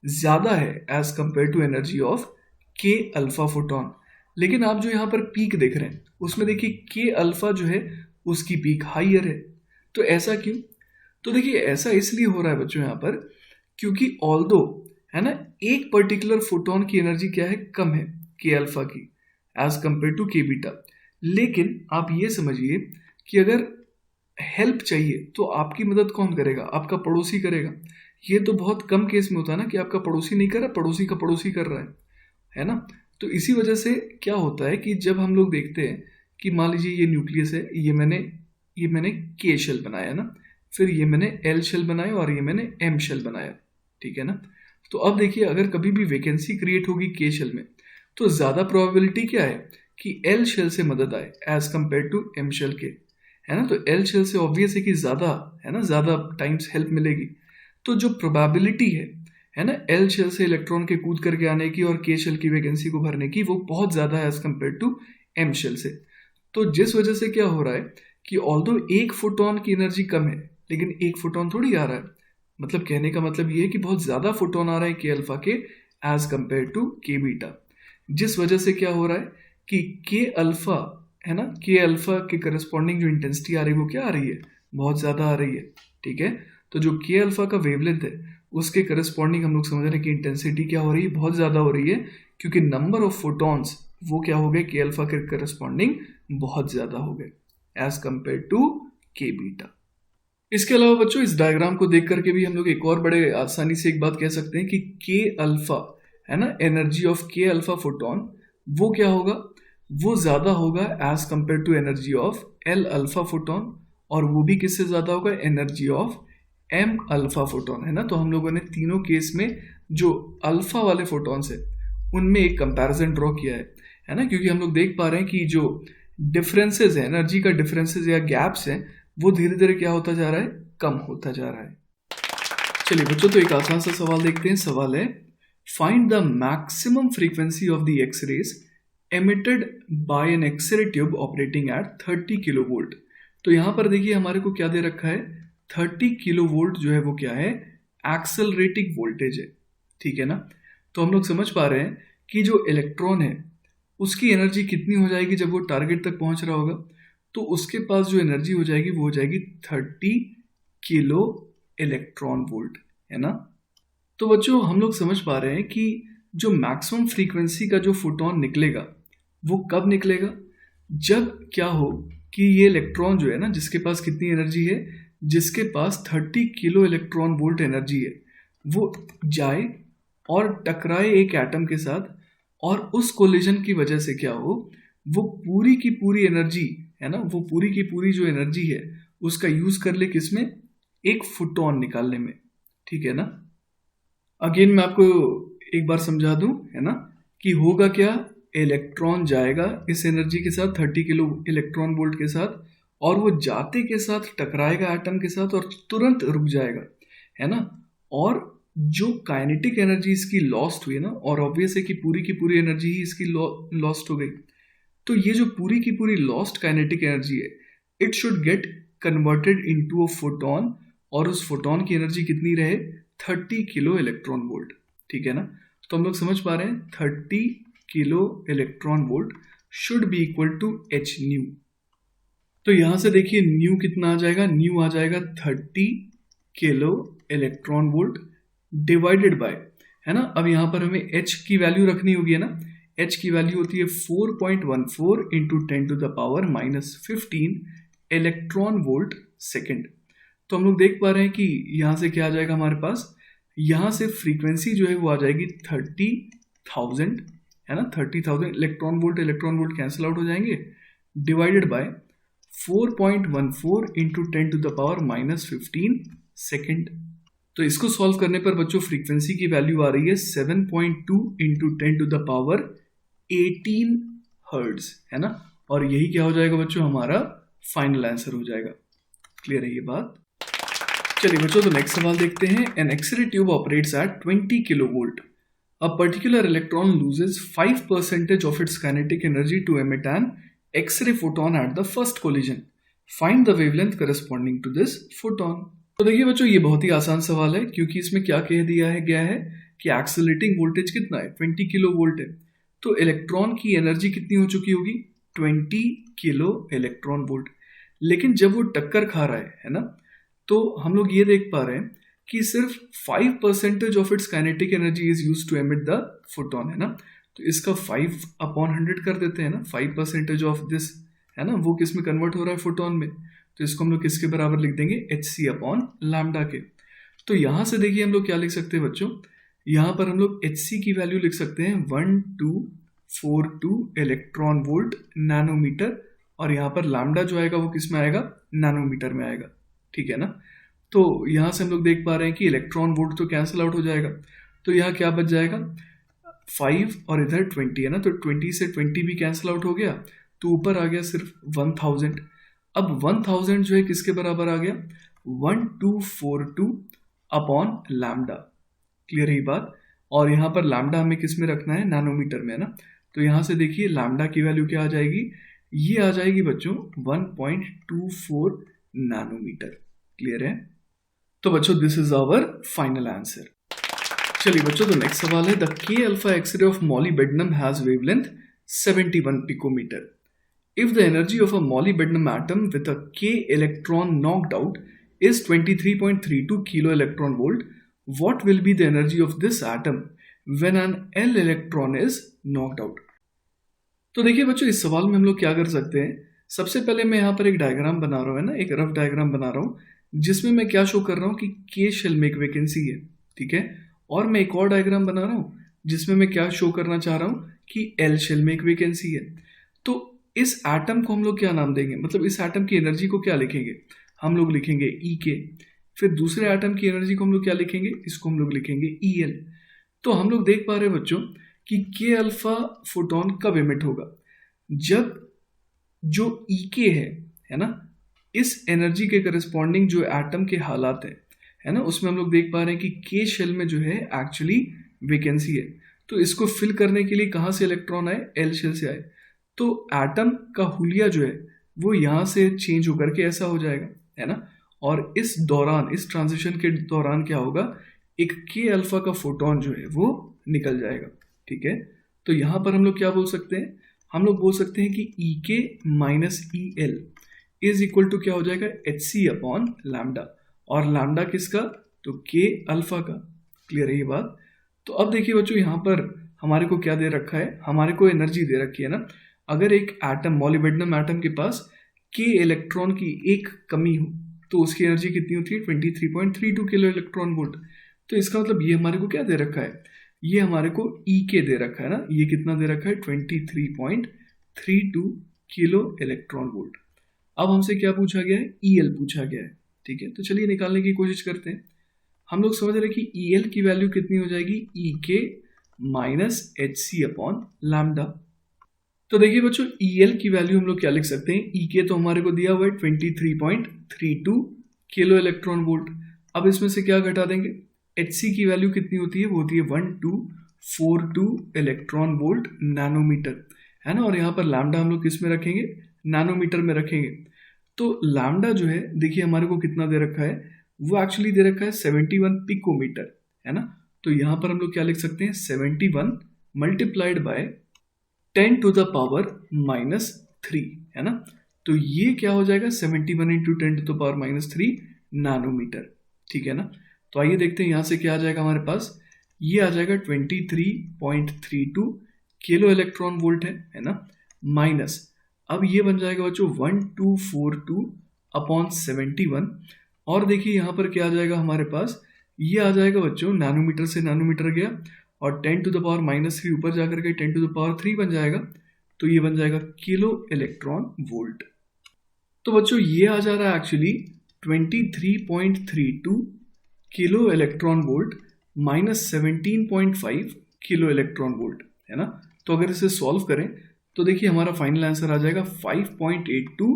ज्यादा है as compared to energy of K alpha photon. लेकिन आप जो यहाँ पर पीक देख रहे हैं उसमें देखिए के अल्फा जो है उसकी पीक हाइयर है। तो ऐसा क्यों? तो देखिए ऐसा इसलिए हो रहा है बच्चों यहाँ पर क्योंकि ऑल्दो, है ना, एक पर्टिकुलर फोटोन की एनर्जी क्या है? कम है के अल्फा की एज कंपेयर टू के बीटा। लेकिन आप ये समझिए कि अगर हेल्प चाहिए तो आपकी मदद कौन करेगा? आपका पड़ोसी करेगा। ये तो बहुत कम केस में होता है ना कि आपका पड़ोसी नहीं कर रहा, पड़ोसी का पड़ोसी कर रहा है ना। तो इसी वजह से क्या होता है कि जब हम लोग देखते हैं कि मान लीजिए ये न्यूक्लियस है, ये मैंने के शेल बनाया ना, फिर ये मैंने एल शेल बनाया और ये मैंने एम शेल बनाया, ठीक है ना। तो अब देखिए अगर कभी भी वैकेंसी क्रिएट होगी के शेल में तो ज़्यादा प्रोबेबिलिटी क्या है कि एल शेल से मदद आए as compared to M shell के, है ना। तो एल शेल से ऑब्वियस है कि ज़्यादा, है ना, ज़्यादा टाइम्स हेल्प मिलेगी। तो जो प्रोबेबिलिटी है ना, एल शेल से इलेक्ट्रॉन के कूद करके आने की और के शेल की वैकेंसी को भरने की, वो बहुत ज़्यादा है as compared to M shell से। तो जिस वजह से क्या हो रहा है कि ऑल्दो एक फोटोन की एनर्जी कम है लेकिन एक फोटोन थोड़ी आ रहा है। मतलब कहने का मतलब ये है कि बहुत ज़्यादा फोटोन आ रहा है के अल्फा के एज कंपेयर टू के बीटा, जिस वजह से क्या हो रहा है कि के अल्फा, है ना, के अल्फा के करस्पॉन्डिंग जो इंटेंसिटी आ रही है वो क्या आ रही है? बहुत ज़्यादा आ रही है। ठीक है, तो जो के अल्फा का वेवलेंथ है उसके करस्पॉन्डिंग हम लोग समझ रहे हैं कि इंटेंसिटी क्या हो रही है? बहुत ज़्यादा हो रही है, क्योंकि नंबर ऑफ फोटॉन्स वो क्या हो गए? के अल्फा के करस्पॉन्डिंग बहुत ज़्यादा हो गए एज कंपेयर टू के बीटा। इसके अलावा बच्चों इस डायग्राम को देख करके भी हम लोग एक और बड़े आसानी से एक बात कह सकते हैं कि के अल्फा, है ना, energy of K alpha photon वो क्या होगा? वो ज़्यादा होगा as compared to energy of L alpha photon, और वो भी किससे ज़्यादा होगा? Energy of M alpha photon, है ना। तो हम लोगों ने तीनों केस में जो अल्फा वाले फोटॉन्स है उनमें एक कंपैरिजन ड्रॉ किया है ना, क्योंकि हम लोग देख पा रहे हैं कि जो डिफरेंसेस है, एनर्जी का डिफरेंसेस या गैप्स हैं, वो धीरे धीरे क्या होता जा रहा है? कम होता जा रहा है। चलिए बच्चों, तो एक आसान सा सवाल देखते हैं। सवाल है, find the maximum frequency of the X rays emitted by an X ray tube operating at 30 kilo volt. तो यहाँ पर देखिए हमारे को क्या दे रखा है? 30 किलो वोल्ट जो है वो क्या है? एक्सेलरेटिंग वोल्टेज है, ठीक है ना। तो हम लोग समझ पा रहे हैं कि जो इलेक्ट्रॉन है उसकी एनर्जी कितनी हो जाएगी जब वो टारगेट तक पहुंच रहा होगा? तो उसके पास जो एनर्जी हो जाएगी वो हो जाएगी 30 किलो इलेक्ट्रॉन वोल्ट, है ना। तो बच्चों हम लोग समझ पा रहे हैं कि जो मैक्सिमम फ्रीक्वेंसी का जो फोटोन निकलेगा वो कब निकलेगा? जब क्या हो कि ये इलेक्ट्रॉन जो है ना, जिसके पास कितनी एनर्जी है? जिसके पास 30 किलो इलेक्ट्रॉन वोल्ट एनर्जी है, वो जाए और टकराए एक एटम के साथ, और उस कोलिजन की वजह से क्या हो, वो पूरी की पूरी एनर्जी, है ना, वो पूरी की पूरी जो एनर्जी है उसका यूज कर ले किसमें? एक फोटोन निकालने में, ठीक है ना। अगेन मैं आपको एक बार समझा दूं, है ना, कि होगा क्या? इलेक्ट्रॉन जाएगा इस एनर्जी के साथ 30 किलो इलेक्ट्रॉन वोल्ट के साथ, और वो जाते के साथ टकराएगा एटम के साथ और तुरंत रुक जाएगा, है ना। और जो काइनेटिक एनर्जी इसकी लॉस्ट हुई ना, और ऑब्वियस है कि पूरी की पूरी एनर्जी ही इसकी लॉस्ट हो गई, तो ये जो पूरी की पूरी लॉस्ट काइनेटिक एनर्जी है, it should get converted into a photon, और उस फोटोन की एनर्जी कितनी रहे? 30 किलो इलेक्ट्रॉन वोल्ट, ठीक है ना। तो हम लोग समझ पा रहे हैं 30 kilo electron volt should be equal to h nu. तो यहां से देखिए न्यू कितना आ जाएगा, न्यू आ जाएगा 30 kilo electron volt divided by, है ना। अब यहां पर हमें एच की वैल्यू रखनी होगी, है ना। एच की वैल्यू होती है 4.14 into 10 to the power -15 electron volt second. तो हम लोग देख पा रहे हैं कि यहां से क्या आ जाएगा हमारे पास, यहां से फ्रीक्वेंसी जो है वो आ जाएगी 30,000, है ना। 30,000 इलेक्ट्रॉन वोल्ट कैंसिल आउट हो जाएंगे, divided by 4.14 into 10 to the power -15 second. तो इसको सॉल्व करने पर बच्चों फ्रीक्वेंसी की वैल्यू आ रही है 7.2 into 10 to the power 18 hertz, है ना। और यही क्या हो जाएगा बच्चों, हमारा फाइनल आंसर हो जाएगा। क्लियर है ये बात। चलिए बच्चों, तो नेक्स्ट सवाल देखते हैं। An X ray tube operates at 20 kilo volt. A particular electron loses 5% of its kinetic energy to emit an X ray photon at the first collision. Find the wavelength corresponding to this photon. तो देखिए बच्चों, ये बहुत ही आसान सवाल है, क्योंकि इसमें क्या कह दिया है गया है कि एक्सेलरेटिंग वोल्टेज कितना है, 20 किलो वोल्ट है। तो इलेक्ट्रॉन की एनर्जी कितनी हो चुकी होगी, 20 किलो इलेक्ट्रॉन वोल्ट। लेकिन जब वो टक्कर खा रहा है ना, तो हम लोग ये देख पा रहे हैं कि सिर्फ 5% of its kinetic energy is use to emit the photon, है ना। तो इसका 5/100 कर देते हैं ना, 5% ऑफ दिस, है ना, वो किस में कन्वर्ट हो रहा है, फोटोन में। तो इसको हम लोग किसके बराबर लिख देंगे, hc/λ के। तो यहां से देखिए हम लोग क्या लिख सकते हैं बच्चों, यहां पर हम लोग hc की वैल्यू लिख सकते हैं 1242 इलेक्ट्रॉन वोल्ट नैनोमीटर, और यहाँ पर लैम्डा जो आएगा वो किस में आएगा, नैनोमीटर में आएगा, ठीक है ना। तो यहाँ से हम लोग देख पा रहे हैं कि इलेक्ट्रॉन वोल्ट तो कैंसिल आउट हो जाएगा, तो यहाँ क्या बच जाएगा, 5 और इधर 20 है ना, तो 20 से 20 भी कैंसिल आउट हो गया, तो ऊपर आ गया सिर्फ 1000। अब 1000 जो है किसके बराबर आ गया, 1242 अपॉन लैम्डा। क्लियर है ये बात। और यहाँ पर लैम्डा हमें किस में रखना है, नैनोमीटर में, है ना। तो यहाँ से देखिए लैम्डा की वैल्यू क्या आ जाएगी, ये आ जाएगी बच्चों 1.24 नैनोमीटर। क्लियर है। तो बच्चों this is our final answer. चलिए बच्चों, तो नेक्स्ट सवाल है, the K alpha X ray of molybdenum has wavelength 71 picometre. If the energy of a molybdenum atom with a K electron knocked out is 23.32 kilo electron volt, what will be the energy of this atom when an L electron is knocked out? तो देखिए बच्चों, इस सवाल में हम लोग क्या कर सकते हैं, सबसे पहले मैं यहाँ पर एक डायग्राम बना रहा हूँ, है ना, एक रफ डायग्राम बना रहा हूँ, जिसमें मैं क्या शो कर रहा हूँ कि K शेल में एक वैकेंसी है, ठीक है। और मैं एक और डायग्राम बना रहा हूँ जिसमें मैं क्या शो करना चाह रहा हूँ कि L शेल में एक वैकेंसी है। तो इस एटम को हम लोग क्या नाम देंगे, मतलब इस एटम की एनर्जी को क्या लिखेंगे, हम लोग लिखेंगे ई के। फिर दूसरे एटम की एनर्जी को हम लोग क्या लिखेंगे, इसको हम लोग लिखेंगे ई एल। तो हम लोग देख पा रहे हैं बच्चों कि के अल्फा फोटोन कब एमिट होगा, जब जो ई के है ना, इस एनर्जी के करस्पॉन्डिंग जो एटम के हालात है ना, उसमें हम लोग देख पा रहे हैं कि के शेल में जो है एक्चुअली वैकेंसी है। तो इसको फिल करने के लिए कहाँ से इलेक्ट्रॉन आए, एल शेल से आए। तो एटम का हुलिया जो है वो यहाँ से चेंज होकर के ऐसा हो जाएगा, है ना। और इस दौरान, इस ट्रांजिशन के दौरान क्या होगा, एक के अल्फा का फोटोन जो है वो निकल जाएगा, ठीक है। तो यहाँ पर हम लोग क्या बोल सकते हैं, हम लोग बोल सकते हैं कि E K minus E L is equal to क्या हो जाएगा, hc/λ। और लैम्डा किसका, तो के अल्फा का। क्लियर है ये बात। तो अब देखिए बच्चों, यहाँ पर हमारे को क्या दे रखा है, हमारे को एनर्जी दे रखी है ना। अगर एक एटम, मॉलिबेडनम एटम के पास के इलेक्ट्रॉन की एक कमी हो तो उसकी एनर्जी कितनी होती है, 23.32 किलो इलेक्ट्रॉन वोल्ट। तो इसका मतलब ये हमारे को क्या दे रखा है, ये हमारे को ई के दे रखा है ना, ये कितना दे रखा है, 23.32 किलो इलेक्ट्रॉन वोल्ट। अब हमसे क्या पूछा गया है, ई एल पूछा गया है, ठीक है। तो चलिए निकालने की कोशिश करते हैं। हम लोग समझ रहे हैं कि ई एल की वैल्यू कितनी हो जाएगी, ई के माइनस hc/λ। तो देखिए बच्चों, ई एल की वैल्यू हम लोग क्या लिख सकते हैं, ई के तो हमारे को दिया हुआ है 23.32 किलो इलेक्ट्रॉन वोल्ट। अब इसमें से क्या घटा देंगे, एच सी की वैल्यू कितनी होती है, वो होती है 1242 इलेक्ट्रॉन वोल्ट नैनोमीटर, है ना। और यहाँ पर लैम्डा हम लोग किस में रखेंगे, नैनोमीटर में रखेंगे। तो लैम्डा जो है देखिए हमारे को कितना दे रखा है, वो एक्चुअली दे रखा है 71 पिकोमीटर, है ना। तो यहाँ पर हम लोग क्या लिख सकते हैं 71 multiplied by 10 to the power -3 है ना। तो ये क्या हो जाएगा 71 into 10 to the power -3 nanometre, ठीक है ना। तो आइए देखते हैं यहाँ से क्या आ जाएगा हमारे पास, ये आ जाएगा 23.32 किलो इलेक्ट्रॉन वोल्ट है ना, माइनस अब ये बन जाएगा बच्चों 1242 अपॉन 71, और देखिए यहाँ पर क्या आ जाएगा हमारे पास, ये आ जाएगा बच्चों नैनोमीटर से नैनोमीटर गया और 10 टू द पावर -3 ऊपर जाकर के 10 टू द पावर 3 बन जाएगा, तो ये बन जाएगा किलो इलेक्ट्रॉन वोल्ट। तो बच्चों ये आ जा रहा है actually 23.32 kilo electron volt minus 17.5 kilo electron volt है ना। तो अगर इसे सॉल्व करें तो देखिए हमारा फाइनल आंसर आ जाएगा 5.82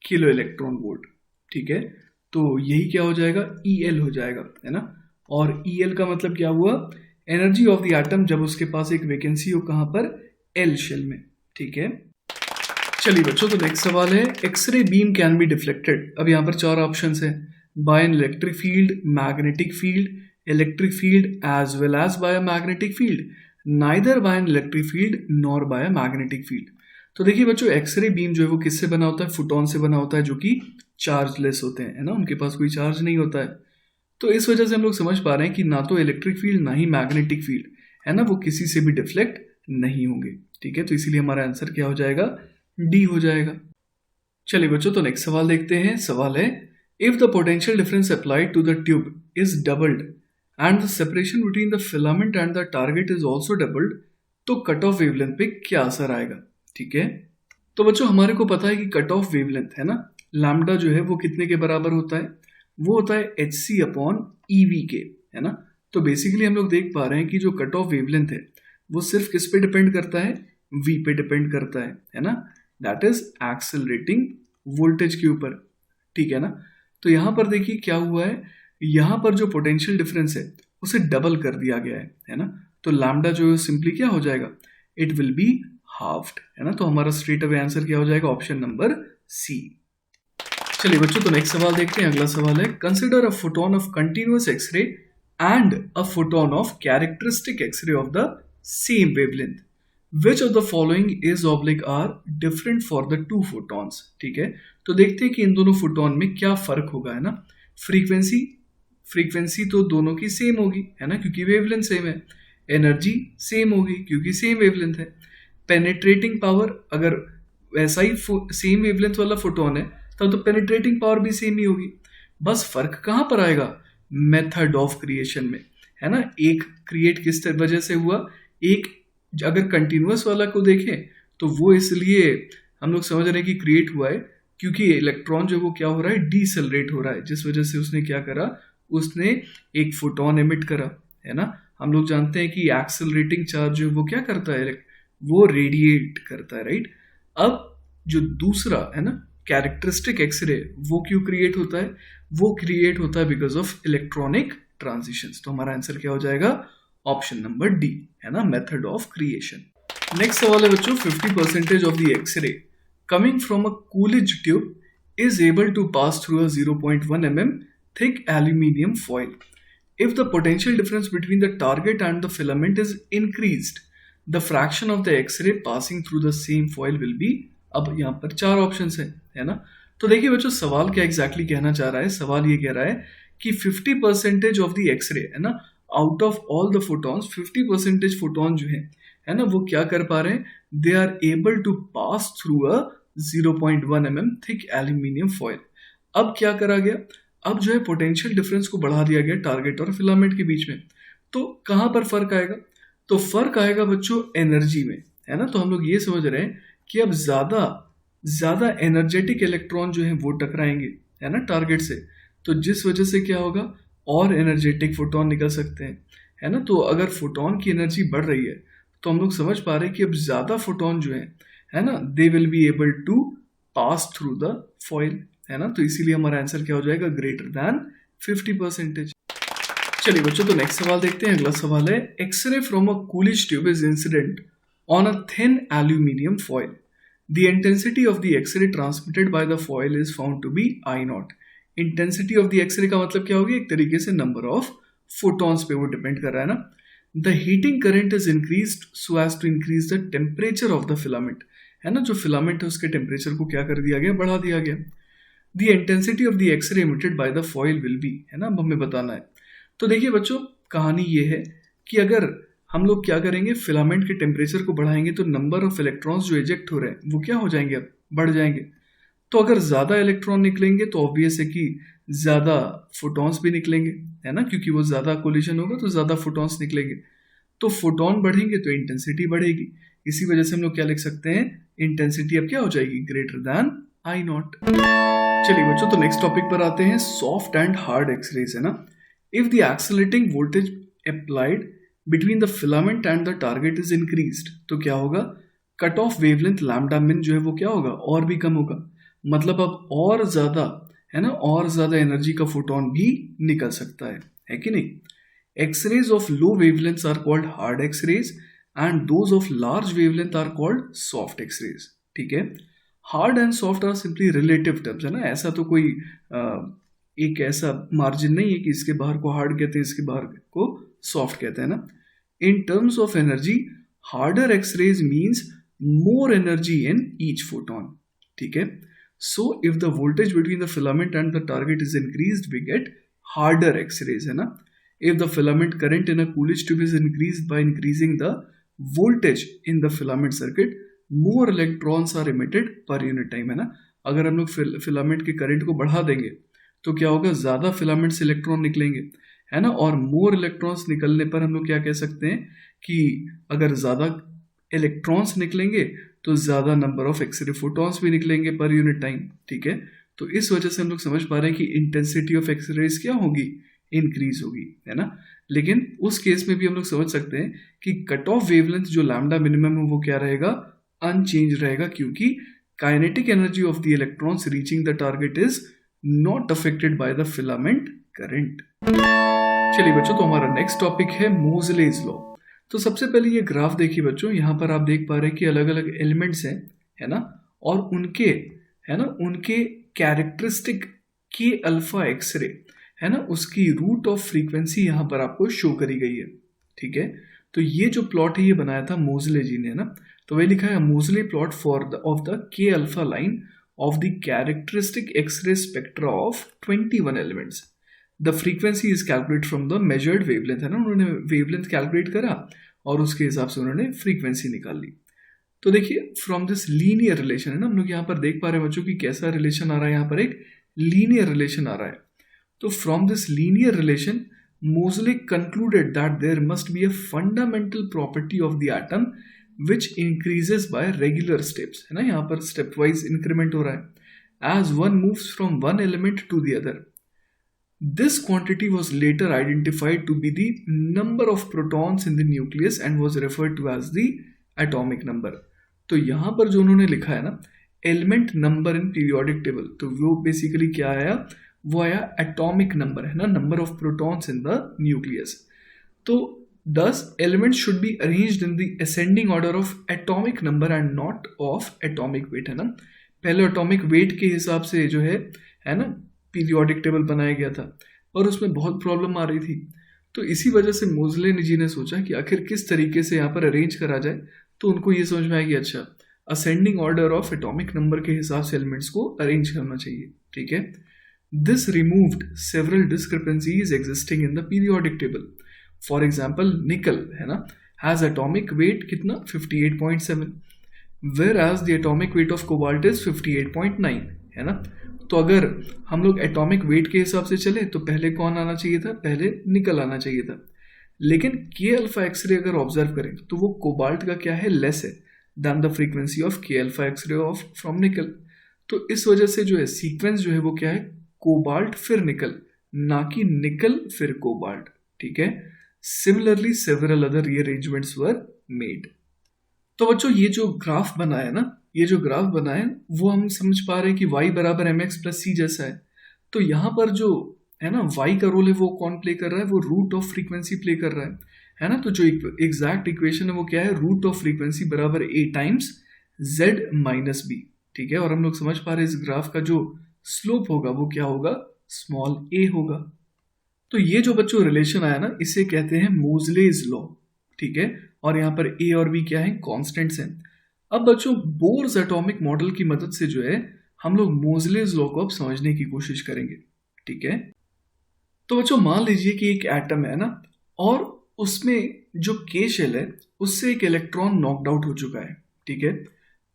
किलो इलेक्ट्रॉन वोल्ट, ठीक है। तो यही क्या हो जाएगा EL हो जाएगा है ना, और EL का मतलब क्या हुआ, एनर्जी ऑफ द एटम जब उसके पास एक वैकेंसी हो कहाँ पर, L शेल में, ठीक है। चलिए बच्चों, तो नेक्स्ट सवाल है X ray beam can be deflected. अब यहाँ पर 4 ऑप्शंस है, by an electric field, magnetic field, electric field as well as by magnetic field, neither by an electric field nor by magnetic field. तो देखिए बच्चों एक्सरे बीम जो है वो किससे बना होता है, फोटोन से बना होता है, जो कि चार्जलेस होते हैं है ना, उनके पास कोई चार्ज नहीं होता है। तो इस वजह से हम लोग समझ पा रहे हैं कि ना तो इलेक्ट्रिक फील्ड ना ही मैग्नेटिक फील्ड है ना, वो किसी से भी डिफ्लेक्ट नहीं होंगे, ठीक है। तो इसीलिए हमारा आंसर क्या हो जाएगा, डी हो जाएगा। चलिए बच्चों, तो नेक्स्ट सवाल देखते हैं। सवाल है if the potential difference applied to the tube is doubled and the separation between the filament and the target is also doubled, तो कट ऑफ वेवलेंथ पे क्या असर आएगा, ठीक है। तो बच्चों हमारे को पता है कि कट ऑफ वेवलेंथ है ना, लैम्डा जो है वो कितने के बराबर होता है, वो होता है HC अपॉन EV के, है ना। तो बेसिकली हम लोग देख पा रहे हैं कि जो कट ऑफ वेवलेंथ है वो सिर्फ किस पे डिपेंड करता है, V पे डिपेंड करता है ना, दैट इज एक्सेलरेटिंग वोल्टेज के ऊपर, ठीक है ना। तो यहाँ पर देखिए क्या हुआ है, यहाँ पर जो पोटेंशियल डिफरेंस है उसे डबल कर दिया गया है ना। तो लैम्डा जो है सिंपली क्या हो जाएगा, इट विल बी हाफ्ड, है ना। तो हमारा स्ट्रेट अवे आंसर क्या हो जाएगा, ऑप्शन नंबर सी। चलिए बच्चों, तो नेक्स्ट सवाल देखते हैं। अगला सवाल है consider a photon of continuous X ray and a photon of characteristic X ray of the same wavelength, which of the following is oblique are different for the two photons, ठीक है। तो देखते हैं कि इन दोनों फोटोन में क्या फर्क होगा, है ना। फ्रीक्वेंसी तो दोनों की सेम होगी, है ना, क्योंकि वेवलेंथ सेम है। एनर्जी सेम होगी क्योंकि सेम वेवलेंथ है। पेनिट्रेटिंग पावर, अगर वैसा ही सेम वेवलेंथ वाला फोटोन है तब तो पेनिट्रेटिंग पावर भी सेम ही होगी। बस फर्क कहाँ पर आएगा, मेथड ऑफ क्रिएशन में, है ना। एक क्रिएट किस वजह से हुआ, एक अगर कंटिन्यूअस वाला को देखें तो वो इसलिए हम लोग समझ रहे हैं कि क्रिएट हुआ है क्योंकि इलेक्ट्रॉन जो वो क्या हो रहा है, डीसेलरेट हो रहा है, जिस वजह से उसने क्या करा, उसने एक फोटोन एमिट करा, है ना। हम लोग जानते हैं कि एक्सेलरेटिंग चार्ज जो वो क्या करता है, वो रेडिएट करता है, राइट। अब जो दूसरा है ना कैरेक्टरिस्टिक एक्सरे, वो क्यों क्रिएट होता है, वो क्रिएट होता है बिकॉज ऑफ इलेक्ट्रॉनिक ट्रांजिशंस। तो हमारा आंसर क्या हो जाएगा, ऑप्शन नंबर डी, है ना, मेथड ऑफ क्रिएशन। नेक्स्ट सवाल है बच्चों 50% of the X ray coming from a Coolidge tube is able to pass through a 0.1 mm thick aluminium foil if the potential difference between the target and the filament is increased, the fraction of the X-ray passing through the same foil will be। अब यहाँ पर 4 options है ना। तो देखिए बच्चों सवाल क्या एग्जैक्टली कहना चाह रहा है, सवाल ये कह रहा है कि 50% ऑफ द एक्सरे है ना, out of all the photons 50% photon जो है ना, वो क्या कर पा रहे हैं, they are able to pass through a 0.1 mm thick aluminium foil. अब क्या करा गया, अब जो है पोटेंशियल डिफरेंस को बढ़ा दिया गया टारगेट और फिलामेंट के बीच में। तो कहाँ पर फर्क आएगा, तो फर्क आएगा बच्चों एनर्जी में, है ना। तो हम लोग ये समझ रहे हैं कि अब ज्यादा एनर्जेटिक इलेक्ट्रॉन जो है वो टकराएंगे, है ना, टारगेट से। तो जिस वजह से क्या होगा, और एनर्जेटिक फोटोन निकल सकते हैं, है ना। तो अगर फोटोन की एनर्जी बढ़ रही है तो हम लोग समझ पा रहे हैं कि अब ज्यादा फोटोन जो है ना, they will be able to pass through the foil, है ना। तो इसीलिए हमारा आंसर क्या हो जाएगा, ग्रेटर दैन 50%। चलिए बच्चों, तो नेक्स्ट सवाल देखते हैं। अगला सवाल है X ray from a Coolidge tube is incident on a thin aluminium foil, the intensity of the X ray transmitted by the foil is found to be I0। Intensity of the X ray का मतलब क्या होगी, एक तरीके से नंबर ऑफ फोटॉन्स पे वो depend कर रहा है ना। The heating current is increased so as to increase the temperature of the filament, है ना, जो फिलामेंट है उसके टेम्परेचर को क्या कर दिया गया, बढ़ा दिया गया। The intensity of the X ray emitted by the foil will be, है ना, अब हमें बताना है। तो देखिए बच्चों, कहानी ये है कि अगर हम लोग क्या करेंगे, फिलामेंट के टेम्परेचर को बढ़ाएंगे तो नंबर ऑफ इलेक्ट्रॉन्स जो इजेक्ट हो रहे हैं वो क्या हो जाएंगे, अब बढ़ जाएंगे। तो अगर ज़्यादा इलेक्ट्रॉन निकलेंगे तो ऑब्वियस है कि ज़्यादा फोटॉन्स भी निकलेंगे, है ना, क्योंकि वो ज़्यादा कोलिजन होगा तो ज़्यादा फोटॉन्स निकलेंगे। तो फोटॉन बढ़ेंगे तो इंटेंसिटी बढ़ेगी। इसी वजह से हम लोग क्या लिख सकते हैं, इंटेंसिटी अब क्या हो जाएगी, ग्रेटर देन आई नॉट। चलिए बच्चों, तो नेक्स्ट टॉपिक पर आते हैं, सॉफ्ट एंड हार्ड एक्सरेज, है ना। If the accelerating voltage applied between the filament and the target is increased, तो क्या होगा, कट ऑफ वेवलेंथ लैम्डा मिन जो है वो क्या होगा, और भी कम होगा। मतलब अब और ज्यादा, है ना, और ज्यादा एनर्जी का फोटोन भी निकल सकता है कि नहीं। X rays of low wavelengths are called hard X rays and those of large wavelength are called soft X rays. ठीक है, hard and soft are simply relative terms, है ना, ऐसा तो कोई एक ऐसा मार्जिन नहीं है कि इसके बाहर को हार्ड कहते हैं इसके बाहर को सॉफ्ट कहते हैं ना। In terms of energy, harder X rays means more energy in each photon. ठीक है, so if the voltage between the filament and the target is increased we get harder X rays, है ना। If the filament current in a Coolidge tube is increased by increasing the voltage in the filament circuit, more electrons are emitted per unit time, है ना। अगर हम लोग filament के current को बढ़ा देंगे तो क्या होगा, ज़्यादा फिलामेंट से इलेक्ट्रॉन निकलेंगे, है ना, और मोर इलेक्ट्रॉन्स निकलने पर हम लोग क्या कह सकते हैं कि अगर ज़्यादा इलेक्ट्रॉन्स निकलेंगे तो ज़्यादा नंबर ऑफ एक्सरे फोटॉन्स भी निकलेंगे पर यूनिट टाइम। ठीक है, तो इस वजह से हम लोग समझ पा रहे हैं कि इंटेंसिटी ऑफ एक्सरेज क्या होगी, इंक्रीज होगी, है ना। लेकिन उस केस में भी हम लोग समझ सकते हैं कि कट ऑफ वेवलेंथ जो लैम्डा मिनिमम है वो क्या रहेगा, अनचेंज रहेगा, क्योंकि kinetic energy of the electrons reaching the target is not affected by the filament current. चलिए बच्चों, तो हमारा नेक्स्ट टॉपिक है मोज़लेज लॉ। तो सबसे पहले ये ग्राफ देखिए बच्चों, यहाँ पर आप देख पा रहे हैं कि अलग अलग एलिमेंट्स हैं, है ना, और उनके, है ना, उनके कैरेक्टरिस्टिक के अल्फा एक्सरे, है ना, उसकी रूट ऑफ फ्रीक्वेंसी यहाँ पर आपको शो करी गई है। ठीक है, तो ये जो प्लॉट है ये बनाया था मोज़ले जी ने ना। तो वही लिखा है Moseley plot for the of the K alpha line of the characteristic X-ray spectra of 21 elements. The frequency is calculate from the measured wavelength, है ना, उन्होंने वेवलेंथ कैलकुलेट करा और उसके हिसाब से उन्होंने फ्रीक्वेंसी निकाल ली। तो देखिए फ्रॉम दिस लीनियर रिलेशन, है ना, हम लोग यहाँ पर देख पा रहे हैं बच्चों की कैसा रिलेशन आ रहा है, यहाँ पर एक लीनियर रिलेशन आ रहा है। तो from this linear relation Moseley concluded that there must be a fundamental property of the atom which increases by regular steps, है ना, यहाँ पर step wise increment हो रहा है as one moves from one element to the other. This quantity was later identified to be the number of protons in the nucleus and was referred to as the atomic number. तो यहाँ पर जो उन्होंने लिखा है ना element number in periodic table, तो वो बेसिकली क्या आया, वो आया एटॉमिक नंबर, है ना, number of protons in the nucleus. तो दस elements should be arranged in the ascending order of atomic number and not of atomic weight, है ना। पहले एटॉमिक वेट के हिसाब से जो है ना, पीरियोडिक टेबल बनाया गया था और उसमें बहुत प्रॉब्लम आ रही थी। तो इसी वजह से मोज़ले जी ने सोचा कि आखिर किस तरीके से यहाँ पर अरेंज करा जाए। तो उनको ये समझ में आया कि अच्छा ascending order of atomic number के हिसाब से एलिमेंट्स को अरेंज करना चाहिए। ठीक है, this removed several discrepancies existing in the periodic table. For example nickel, है ना, हैज एटॉमिक वेट कितना 58.7, whereas the atomic weight of cobalt is 58.9, है ना। तो अगर हम लोग एटॉमिक वेट के हिसाब से चले तो पहले कौन आना चाहिए था, पहले निकल आना चाहिए था। लेकिन के अल्फा एक्सरे अगर ऑब्जर्व करें तो वो कोबाल्ट का क्या है, लेस है then the frequency of K alpha X ray of from निकल। तो इस वजह से जो है सीक्वेंस जो है वो क्या है, कोबाल्ट फिर निकल, ना कि निकल फिर कोबाल्ट। ठीक है, similarly several other rearrangements were made. तो बच्चों ये जो ग्राफ बना है ना, ये जो ग्राफ बना है वो हम समझ पा रहे हैं कि y बराबर mx प्लस सी जैसा है। तो यहाँ पर जो है ना y का रोल है वो कौन प्ले कर रहा है, वो रूट ऑफ फ्रीक्वेंसी प्ले कर रहा है ना। तो जो एग्जैक्ट इक्वेशन है वो क्या है, रूट ऑफ फ्रीक्वेंसी बराबर a times z minus B. ठीक है, और हम लोग समझ पा रहे हैं इस ग्राफ का जो स्लोप होगा वो क्या होगा, स्मॉल a होगा। तो ये जो बच्चों रिलेशन आया ना, इसे कहते हैं मोजलेज लॉ, ठीक है। और यहाँ पर ए और बी क्या है, कॉन्स्टेंट्स हैं। अब बच्चों बोर्स एटॉमिक मॉडल की मदद से जो है हम लोग मोजलेज लॉ को अब समझने की कोशिश करेंगे, ठीक है। तो बच्चों मान लीजिए कि एक एटम है ना, और उसमें जो के शेल है उससे एक इलेक्ट्रॉन नॉकड आउट हो चुका है, ठीक है।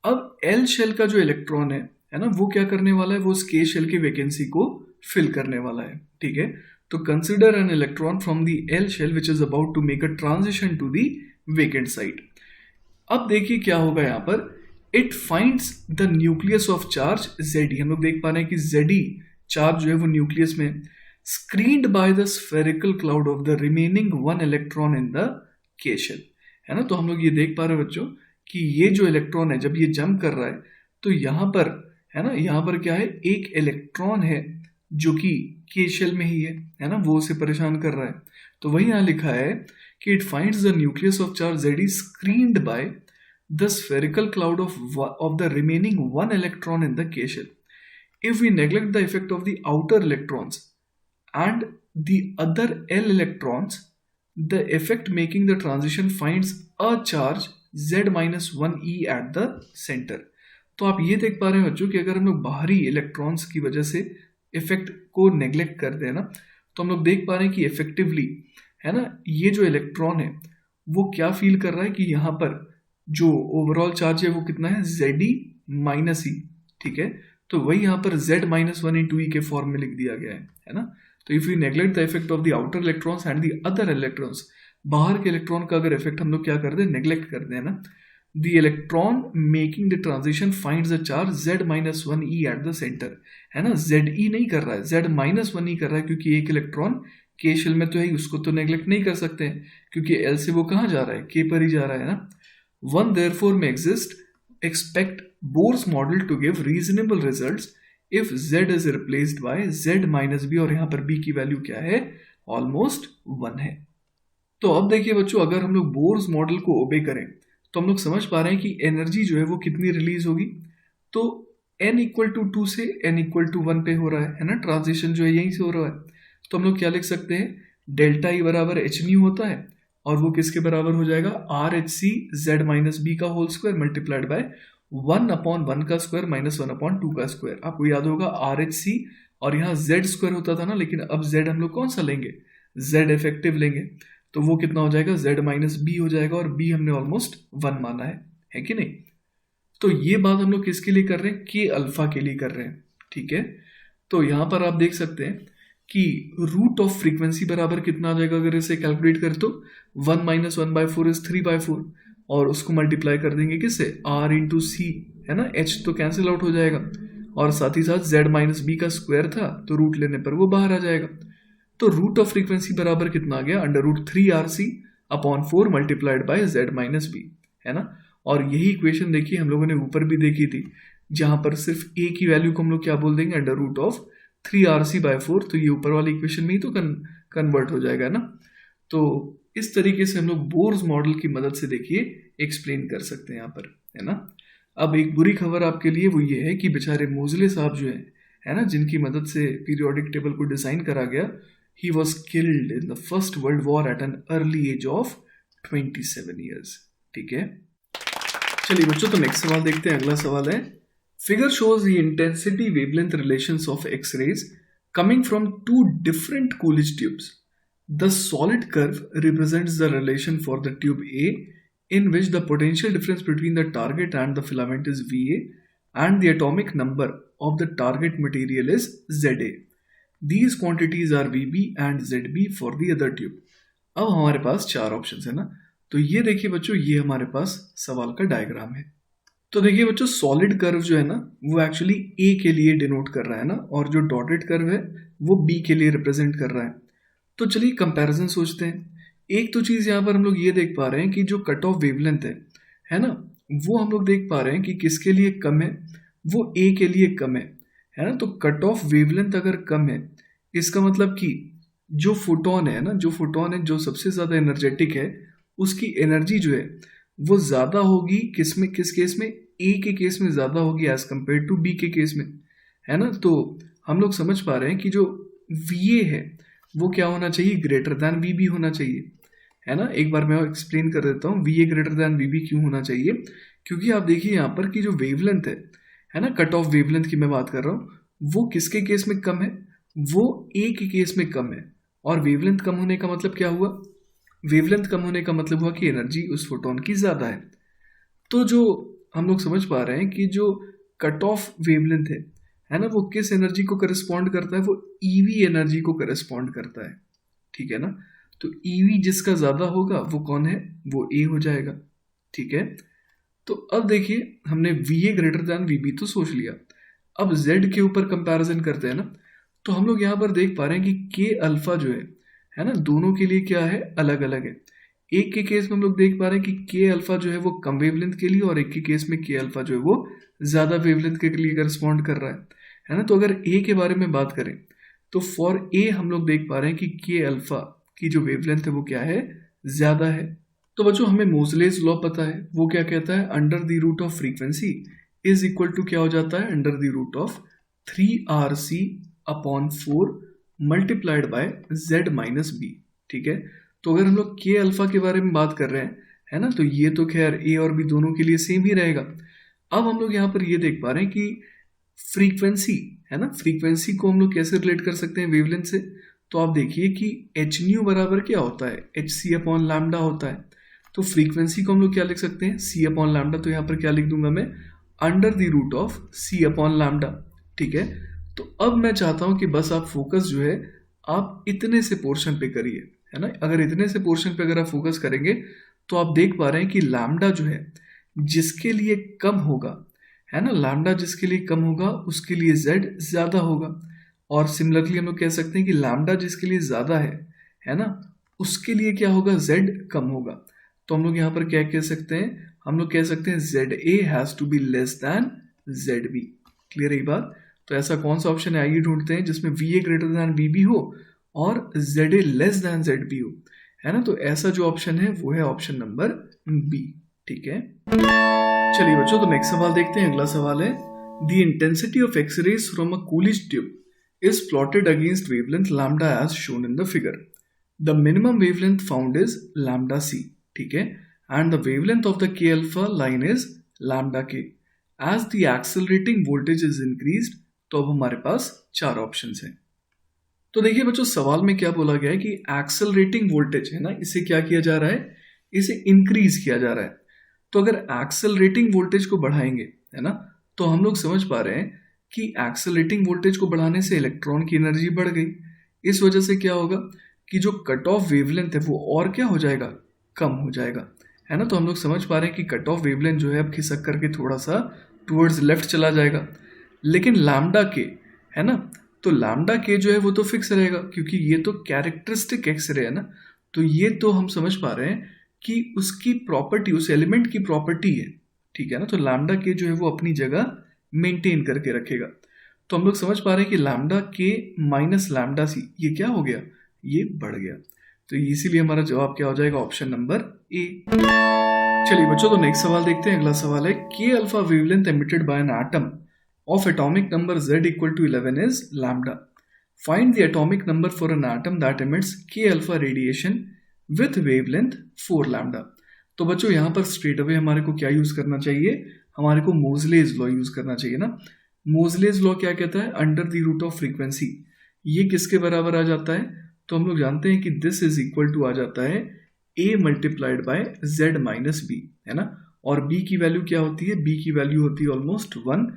अब एल शेल का जो इलेक्ट्रॉन है ना, वो क्या करने वाला है, वो उस के शेल की वैकेंसी को फिल करने वाला है, ठीक है। तो consider an electron from the L shell which is about to make a transition to the vacant side. अब देखिए क्या होगा यहाँ पर, it finds the nucleus of charge Z. हम लोग देख पा रहे हैं कि जेड चार्ज जो है वो न्यूक्लियस में screened by the spherical cloud of the remaining one electron in the K shell, है ना। तो हम लोग ये देख पा रहे हैं बच्चों कि ये जो इलेक्ट्रॉन है जब ये जंप कर रहा है तो यहाँ पर है ना, यहाँ पर क्या है, एक इलेक्ट्रॉन है जो कि के शेल में ही है ना, वो उसे परेशान कर रहा है। तो वही यहाँ लिखा है कि it finds the nucleus of charge Z is screened by the spherical cloud of the remaining one electron in the K shell. If we neglect the effect of the outer electrons and the other L electrons, the effect making the transition finds a charge Z-1e at the center. तो आप ये देख पा रहे हैं बच्चों कि अगर हम लोग बाहरी इलेक्ट्रॉन्स की वजह से इफेक्ट को नेग्लेक्ट कर दें ना, तो हम लोग देख पा रहे हैं कि इफेक्टिवली है ना, ये जो इलेक्ट्रॉन है वो क्या फील कर रहा है कि यहाँ पर जो ओवरऑल चार्ज है वो कितना है, जेड ई माइनस ई, ठीक है। तो वही यहाँ पर z माइनस वन इंटू ई के फॉर्म में लिख दिया गया है ना। तो if you neglect the effect of the outer electrons and the other electrons, बाहर के इलेक्ट्रॉन का अगर इफेक्ट हम लोग क्या कर दे, नेग्लेक्ट कर दे ना, the electron making the transition finds the charge z minus one E at the centre, है ना। जेड ई नहीं कर रहा है, z माइनस वन ई कर रहा है, क्योंकि एक इलेक्ट्रॉन के शेल में तो है, उसको तो नेग्लेक्ट नहीं कर सकते हैं क्योंकि एल से वो कहाँ जा रहा है, के पर ही जा रहा है ना। One therefore may expect Bohr's model to give reasonable results if z is replaced by z minus b, और यहाँ पर b की वैल्यू क्या है, ऑलमोस्ट 1 है। तो अब देखिए बच्चों, अगर हम लोग बोर्स मॉडल को ओबे करें तो हम लोग समझ पा रहे हैं कि एनर्जी जो है वो कितनी रिलीज होगी। तो n इक्वल टू 2 से n इक्वल टू 1 पे हो रहा है ना, ट्रांजिशन जो है यहीं से हो रहा है। तो हम लोग क्या लिख सकते हैं, डेल्टा ई बराबर एच न्यू होता है, और वो किसके बराबर हो जाएगा, R H C Z minus B का होल स्क्वायर मल्टीप्लाइड बाय 1/1 का स्क्वायर माइनस 1/2 का स्क्वायर। आपको याद होगा आर एच सी और यहाँ जेड स्क्वायर होता था ना, लेकिन अब जेड हम लोग कौन सा लेंगे, जेड इफेक्टिव लेंगे। तो वो कितना हो जाएगा, जेड माइनस बी हो जाएगा, और बी हमने ऑलमोस्ट 1 माना है कि नहीं। तो ये बात हम लोग किसके लिए कर रहे हैं, के अल्फा के लिए कर रहे हैं, ठीक है। तो यहाँ पर आप देख सकते हैं कि रूट ऑफ फ्रीक्वेंसी बराबर कितना आ जाएगा, अगर इसे कैलकुलेट करें तो 1 माइनस 1/4 इज 3/4, और उसको मल्टीप्लाई कर देंगे किससे, r इंटू सी, है ना। h तो कैंसिल आउट हो जाएगा, और साथ ही साथ z माइनस बी का स्क्वायर था तो रूट लेने पर वो बाहर आ जाएगा। तो रूट ऑफ फ्रीक्वेंसी बराबर कितना आ गया, √3rc/4 multiplied by z minus B, है ना। और यही इक्वेशन देखिए हम लोगों ने ऊपर भी देखी थी, जहां पर सिर्फ a की वैल्यू को हम लोग क्या बोल देंगे, √3rc/4। तो ये ऊपर वाली इक्वेशन में ही तो कन्वर्ट हो जाएगा ना। तो इस तरीके से हम लोग बोर्स मॉडल की मदद से देखिए एक्सप्लेन कर सकते हैं यहाँ पर, है ना। अब एक बुरी खबर आपके लिए वो ये है कि बेचारे मोजले साहब जो है ना, जिनकी मदद से पीरियोडिक टेबल को डिजाइन करा गया, he was killed in the First World War at an early age of 27 years, ठीक है। चलिए बच्चों, तो नेक्स्ट सवाल देखते हैं। अगला सवाल है, figure shows the intensity wavelength relations of X-rays coming from two different Coolidge tubes. The solid curve represents the relation for the tube A, in which the potential difference between the target and the filament is VA, and the atomic number of the target material is ZA. These quantities are VB and ZB for the other tube. अब हमारे पास चार options है ना। तो ये देखिए बच्चों, ये हमारे पास सवाल का डायग्राम है। तो देखिए बच्चों, सॉलिड कर्व जो है ना वो एक्चुअली ए के लिए डिनोट कर रहा है ना, और जो डॉटेड कर्व है वो बी के लिए रिप्रेजेंट कर रहा है। तो चलिए कंपैरिजन सोचते हैं। एक तो चीज़ यहाँ पर हम लोग ये देख पा रहे हैं कि जो कट ऑफ वेवलेंथ है ना, वो हम लोग देख पा रहे हैं कि किसके लिए कम है, वो ए के लिए कम है ना। तो कट ऑफ वेवलेंथ अगर कम है, इसका मतलब कि जो फोटोन है ना, जो फोटोन है जो सबसे ज़्यादा एनर्जेटिक है, उसकी एनर्जी जो है वो ज़्यादा होगी किस केस में, ए के केस में ज़्यादा होगी एज कम्पेयर टू बी के केस में, है ना। तो हम लोग समझ पा रहे हैं कि जो वी ए है वो क्या होना चाहिए, ग्रेटर दैन वी बी होना चाहिए, है ना। एक बार मैं एक्सप्लेन कर देता हूँ V A greater than V B क्यों होना चाहिए। क्योंकि आप देखिए यहाँ पर कि जो वेवलेंथ है ना, कट ऑफ वेवलेंथ की मैं बात कर रहा हूँ, वो किसके केस में कम है, वो ए के केस में कम है। और वेवलेंथ कम होने का मतलब क्या हुआ, वेवलेंथ कम होने का मतलब हुआ कि एनर्जी उस फोटोन की ज़्यादा है। तो जो हम लोग समझ पा रहे हैं कि जो कट ऑफ वेवलेंथ है ना, वो किस एनर्जी को करस्पॉन्ड करता है, वो ईवी एनर्जी को करस्पॉन्ड करता है, ठीक है ना। तो ईवी जिसका ज़्यादा होगा वो कौन है, वो ए हो जाएगा, ठीक है। तो अब देखिए हमने V A greater than V B तो सोच लिया, अब जेड के ऊपर कंपैरिजन करते हैं ना, तो हम लोग यहाँ पर देख पा रहे हैं कि के अल्फा जो है ना, दोनों के लिए क्या है, अलग अलग है। एक के केस में हम लोग देख पा रहे हैं कि के अल्फा जो है वो कम वेवलेंथ के लिए, और एक के केस में के अल्फा जो है वो ज़्यादा वेवलेंथ के लिए करस्पॉन्ड कर रहा है ना। तो अगर ए के बारे में बात करें तो फॉर ए हम लोग देख पा रहे हैं कि के अल्फा की जो वेवलेंथ है वो क्या है, ज़्यादा है। तो बच्चों हमें मोजलेस लॉ पता है, वो क्या कहता है, under the root of frequency is equal to क्या हो जाता है, under the root of 3RC upon 4 multiplied by Z minus B, ठीक है। तो अगर हम लोग के अल्फा के बारे में बात कर रहे हैं, है ना, तो ये तो खैर ए और बी दोनों के लिए सेम ही रहेगा। अब हम लोग यहाँ पर ये देख पा रहे हैं कि फ्रीक्वेंसी है ना, फ्रीक्वेंसी को हम लोग कैसे रिलेट कर सकते हैं वेवलेंथ से। तो आप देखिए कि एच न्यू बराबर क्या होता है, एच सी अपॉन लैम्डा होता है। तो फ्रीक्वेंसी को हम लोग क्या लिख सकते हैं, सी अपॉन लैम्डा। तो यहाँ पर क्या लिख दूंगा मैं, under the root of C upon lambda, ठीक है। तो अब मैं चाहता हूँ कि बस आप फोकस जो है आप इतने से पोर्शन पे करिए, है ना। अगर इतने से पोर्शन पे अगर आप फोकस करेंगे तो आप देख पा रहे हैं कि लैम्डा जो है जिसके लिए कम होगा, है ना, लैम्डा जिसके लिए कम होगा उसके लिए जेड ज़्यादा होगा। और सिमिलरली हम लोग कह सकते हैं कि लैम्डा जिसके लिए ज़्यादा है ना, उसके लिए क्या होगा, जेड कम होगा। तो हम लोग यहाँ पर क्या कह सकते हैं, हम लोग कह सकते हैं Z A has to be less than Z B. Clear है ये बात। तो ऐसा कौन सा ऑप्शन है, आइए ढूंढते हैं जिसमें V A greater than V B हो और Z A less than Z B हो, है ना। तो ऐसा जो ऑप्शन है वो है ऑप्शन नंबर बी, ठीक है। चलिए बच्चों, तो नेक्स्ट सवाल देखते हैं। अगला सवाल है, the intensity of X-rays from a Coolidge tube is plotted against wavelength lambda as shown in the figure. The minimum wavelength found is lambda C, ठीक है, and the wavelength of the K alpha line is lambda K. As the accelerating voltage is increased, तो अब हमारे पास चार options हैं। तो देखिए बच्चों, सवाल में क्या बोला गया है कि एक्सेलरेटिंग वोल्टेज है ना, इसे क्या किया जा रहा है, इसे इंक्रीज किया जा रहा है। तो अगर एक्सेलरेटिंग वोल्टेज को बढ़ाएंगे, है ना, तो हम लोग समझ पा रहे हैं कि एक्सेलरेटिंग वोल्टेज को बढ़ाने से इलेक्ट्रॉन की एनर्जी बढ़ गई। इस वजह से क्या होगा कि जो कट ऑफ वेवलेंथ है वो और क्या हो जाएगा, कम हो जाएगा, है ना। तो हम लोग समझ पा रहे हैं कि कट ऑफ वेवलेंथ जो है अब खिसक करके थोड़ा सा टुवर्ड्स लेफ्ट चला जाएगा। लेकिन लैम्डा के, है ना, तो लैम्डा के जो है वो तो फिक्स रहेगा, क्योंकि ये तो कैरेक्टरिस्टिक एक्सरे है ना। तो ये तो हम समझ पा रहे हैं कि उसकी प्रॉपर्टी, उस एलिमेंट की प्रॉपर्टी है, ठीक है ना। तो लैम्डा के जो है वो अपनी जगह मेंटेन करके रखेगा। तो हम लोग समझ पा रहे हैं कि लैम्डा के माइनस लैम्डा सी, ये क्या हो गया, ये बढ़ गया। तो इसीलिए हमारा जवाब क्या हो जाएगा, ऑप्शन नंबर ए। चलिए बच्चों, तो नेक्स्ट सवाल देखते हैं। अगला सवाल है, के alpha wavelength emitted by an atom of atomic number Z equal to 11 is lambda. Find the atomic number for an atom that emits K alpha radiation with wavelength 4 lambda. तो बच्चों यहाँ पर स्ट्रेट अवे हमारे को क्या use करना चाहिए, हमारे को मोजलेज लॉ यूज करना चाहिए ना। मोजलेज लॉ क्या कहता है, under the root of frequency, ये किसके बराबर आ जाता है, तो हम लोग जानते हैं कि दिस इज इक्वल टू आ जाता है A multiplied by Z minus B, है ना। और B की वैल्यू क्या होती है, B की वैल्यू होती है ऑलमोस्ट 1,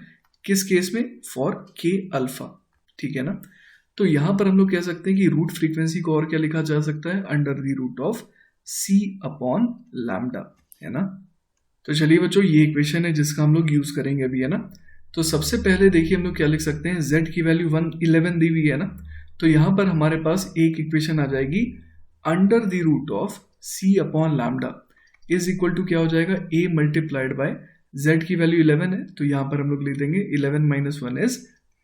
किस केस में, फॉर के अल्फा, ठीक है ना। तो यहां पर हम लोग कह सकते हैं कि रूट फ्रीक्वेंसी को और क्या लिखा जा सकता है, under the root of C upon lambda, है ना। तो चलिए बच्चों, ये इक्वेशन है जिसका हम लोग यूज करेंगे अभी, है ना। तो सबसे पहले देखिए हम लोग क्या लिख सकते हैं, z की वैल्यू 11 दी हुई है ना। तो यहां पर हमारे पास एक इक्वेशन आ जाएगी, under the root of C upon lambda is equal to क्या हो जाएगा, a मल्टीप्लाइड बाय z की वैल्यू 11 है, तो यहां पर हम लोग लिख देंगे 11 माइनस 1 इज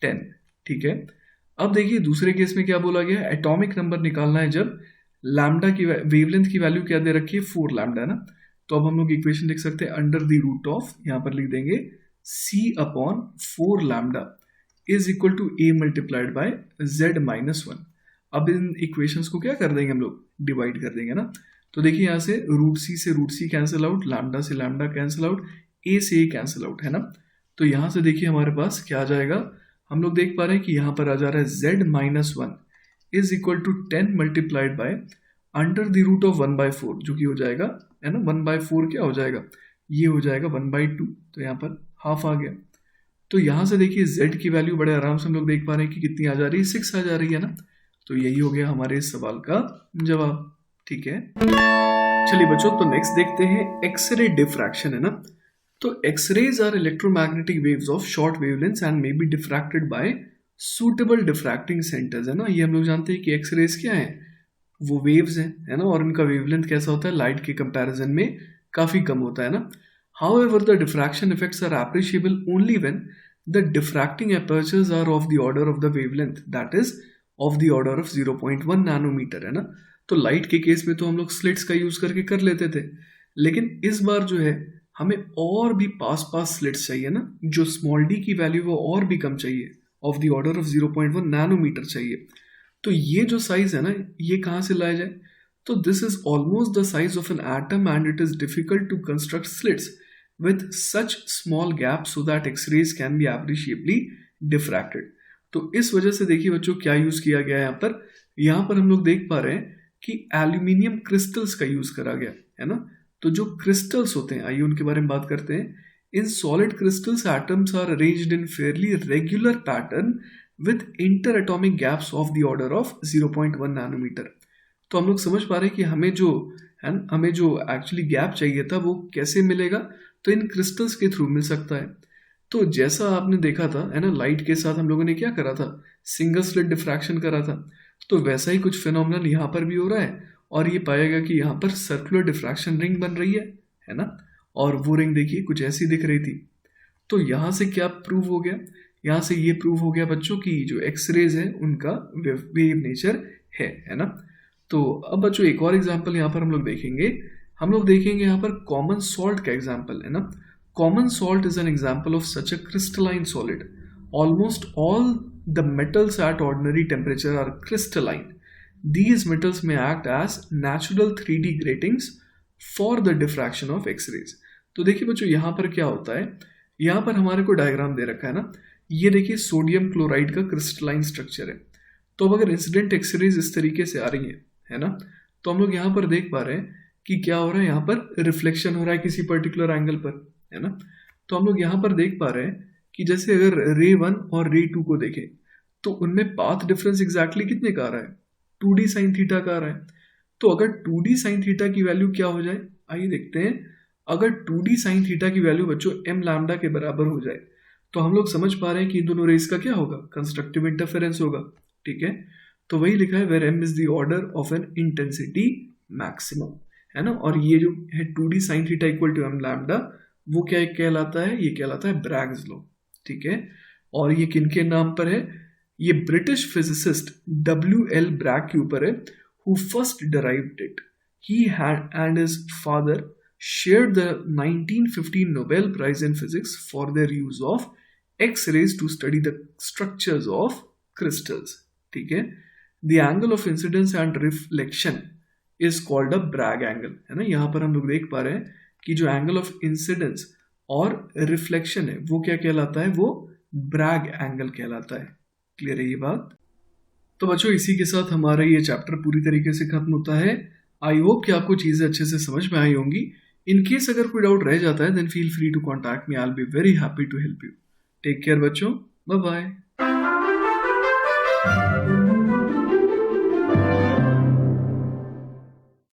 10, ठीक है। अब देखिए दूसरे केस में क्या बोला गया है, एटॉमिक नंबर निकालना है जब लैम्डा की वेवलेंथ की वैल्यू क्या दे रखी है, 4 लैम्डा है ना। तो अब हम लोग इक्वेशन लिख सकते हैं, अंडर द रूट ऑफ, यहां पर लिख देंगे c upon 4 lambda is equal to a multiplied by z minus 1। अब इन इक्वेशंस को क्या कर देंगे हम लोग, डिवाइड कर देंगे ना। तो देखिए यहाँ से रूट सी कैंसिल आउट, लैम्डा से लैम्डा कैंसिल आउट, ए से ए कैंसिल आउट, है ना। तो यहाँ से देखिए हमारे पास क्या आ जाएगा, हम लोग देख पा रहे हैं कि यहाँ पर आ जा रहा है z-1 is equal to 10 multiplied by under the root of 1/4, जो कि हो जाएगा, है ना, 1/4 क्या हो जाएगा, ये हो जाएगा 1/2, तो यहाँ पर हाफ आ गया। तो यहाँ से देखिए z की वैल्यू बड़े आराम से हम लोग देख पा रहे हैं कि कितनी आ जा रही है, 6 आ जा रही है ना। तो यही हो गया हमारे इस सवाल का जवाब, ठीक है। चलिए बच्चों, तो नेक्स्ट देखते हैं एक्सरे डिफ्रैक्शन, है ना। तो X-rays are electromagnetic waves of short wavelengths and may be diffracted by suitable diffracting centres, है ना। ये हम लोग जानते हैं कि एक्सरेज क्या है, वो वेव्स हैं, है ना, और इनका वेवलेंथ कैसा होता है, लाइट के कंपैरिजन में काफी कम होता है ना। However, the diffraction effects are appreciable only when the diffracting apertures are of the order of the wavelength, that is of the order of 0.1 nanometre, है ना। तो लाइट के केस में तो हम लोग स्लिट्स का यूज करके कर लेते थे, लेकिन इस बार जो है हमें और भी पास स्लिट्स चाहिए ना, जो स्मॉल डी की वैल्यू वो और भी कम चाहिए, of the order of 0.1 nanometre चाहिए। तो ये जो साइज है ना, ये कहाँ से लाया जाए, तो this is almost the size of an atom and it is difficult to construct slits with such small gaps so that X-rays can be appreciably diffracted। तो इस वजह से देखिए बच्चों क्या यूज किया गया है यहाँ पर हम लोग देख पा रहे हैं कि एल्यूमिनियम क्रिस्टल्स का यूज करा गया है ना। तो जो क्रिस्टल्स होते हैं, आइए उनके बारे में बात करते हैं। In solid crystals atoms are arranged in fairly regular pattern with inter atomic gaps of the order of 0.1 nanometre. तो हम लोग समझ पा रहे हैं कि हमें जो एक्चुअली गैप चाहिए था वो कैसे मिलेगा, तो इन क्रिस्टल्स के थ्रू मिल सकता है। तो जैसा आपने देखा था, है ना, लाइट के साथ हम लोगों ने क्या करा था, सिंगल स्लिट डिफ्रैक्शन करा था। तो वैसा ही कुछ फिनोमिनल यहाँ पर भी हो रहा है, और ये पाया गया कि यहाँ पर सर्कुलर डिफ्रैक्शन रिंग बन रही है ना। और वो रिंग देखिए कुछ ऐसी दिख रही थी। तो यहाँ से क्या प्रूव हो गया, यहाँ से ये प्रूव हो गया बच्चों की जो एक्सरेज है उनका वेव नेचर है ना। तो अब बच्चों एक और एग्जाम्पल यहाँ पर हम लोग देखेंगे यहाँ पर कॉमन सॉल्ट का एग्जाम्पल, है ना। Common salt is an example of such a crystalline solid. Almost all the metals at ordinary temperature are crystalline. These metals may act as natural 3D gratings for the diffraction of X-rays. तो देखिए बच्चों यहाँ पर क्या होता है, यहाँ पर हमारे को डायग्राम दे रखा है ना। ये देखिए सोडियम क्लोराइड का क्रिस्टलाइन स्ट्रक्चर है। तो अब अगर इंसिडेंट एक्सरेज इस तरीके से आ रही है ना, तो हम लोग यहाँ पर देख पा रहे हैं कि क्या हो रहा है, यहाँ पर रिफ्लेक्शन हो रहा है किसी पर्टिकुलर एंगल पर, है ना। तो हम लोग यहाँ पर देख पा रहे हैं कि जैसे अगर रे 1 और रे 2 को देखें तो उनमें पाथ डिफरेंस एग्जैक्टली कितने का आ रहा है, 2D साइन थीटा का आ रहा है। तो अगर 2D साइन थीटा की वैल्यू क्या हो जाए, आइए देखते हैं। अगर 2D साइन थीटा की वैल्यू बच्चों m लैम्डा के बराबर हो जाए, तो हम लोग समझ पा रहे हैं कि इन दोनों रेस का क्या होगा, कंस्ट्रक्टिव इंटरफेरेंस होगा, ठीक है। तो वही लिखा है where m is the order of an intensity maximum, है ना। और ये जो है 2D sine theta equal to m lambda, वो क्या कहलाता है, ये कहलाता है ब्रैग्स लॉ, ठीक है। और ये किनके नाम पर है, ये ब्रिटिश फिजिसिस्ट W.L. ब्रैग के ऊपर है, who first derived it. He and his father shared the 1915 Nobel Prize in Physics for their use of X-rays to study the structures of crystals, ठीक है। The angle of incidence and reflection is called a Bragg angle, है ना। यहाँ पर हम लोग देख पा रहे हैं कि जो एंगल ऑफ इंसिडेंस और रिफ्लेक्शन है वो क्या कहलाता है, वो ब्रैग एंगल कहलाता है। क्लियर है ये बात। तो बच्चों इसी के साथ हमारा ये चैप्टर पूरी तरीके से खत्म होता है। आई होप कि आपको चीजें अच्छे से समझ में आई होंगी। इन केस अगर कोई डाउट रह जाता है then feel free to contact me, I will be very happy to help you. Take care बच्चों, बाय बाय।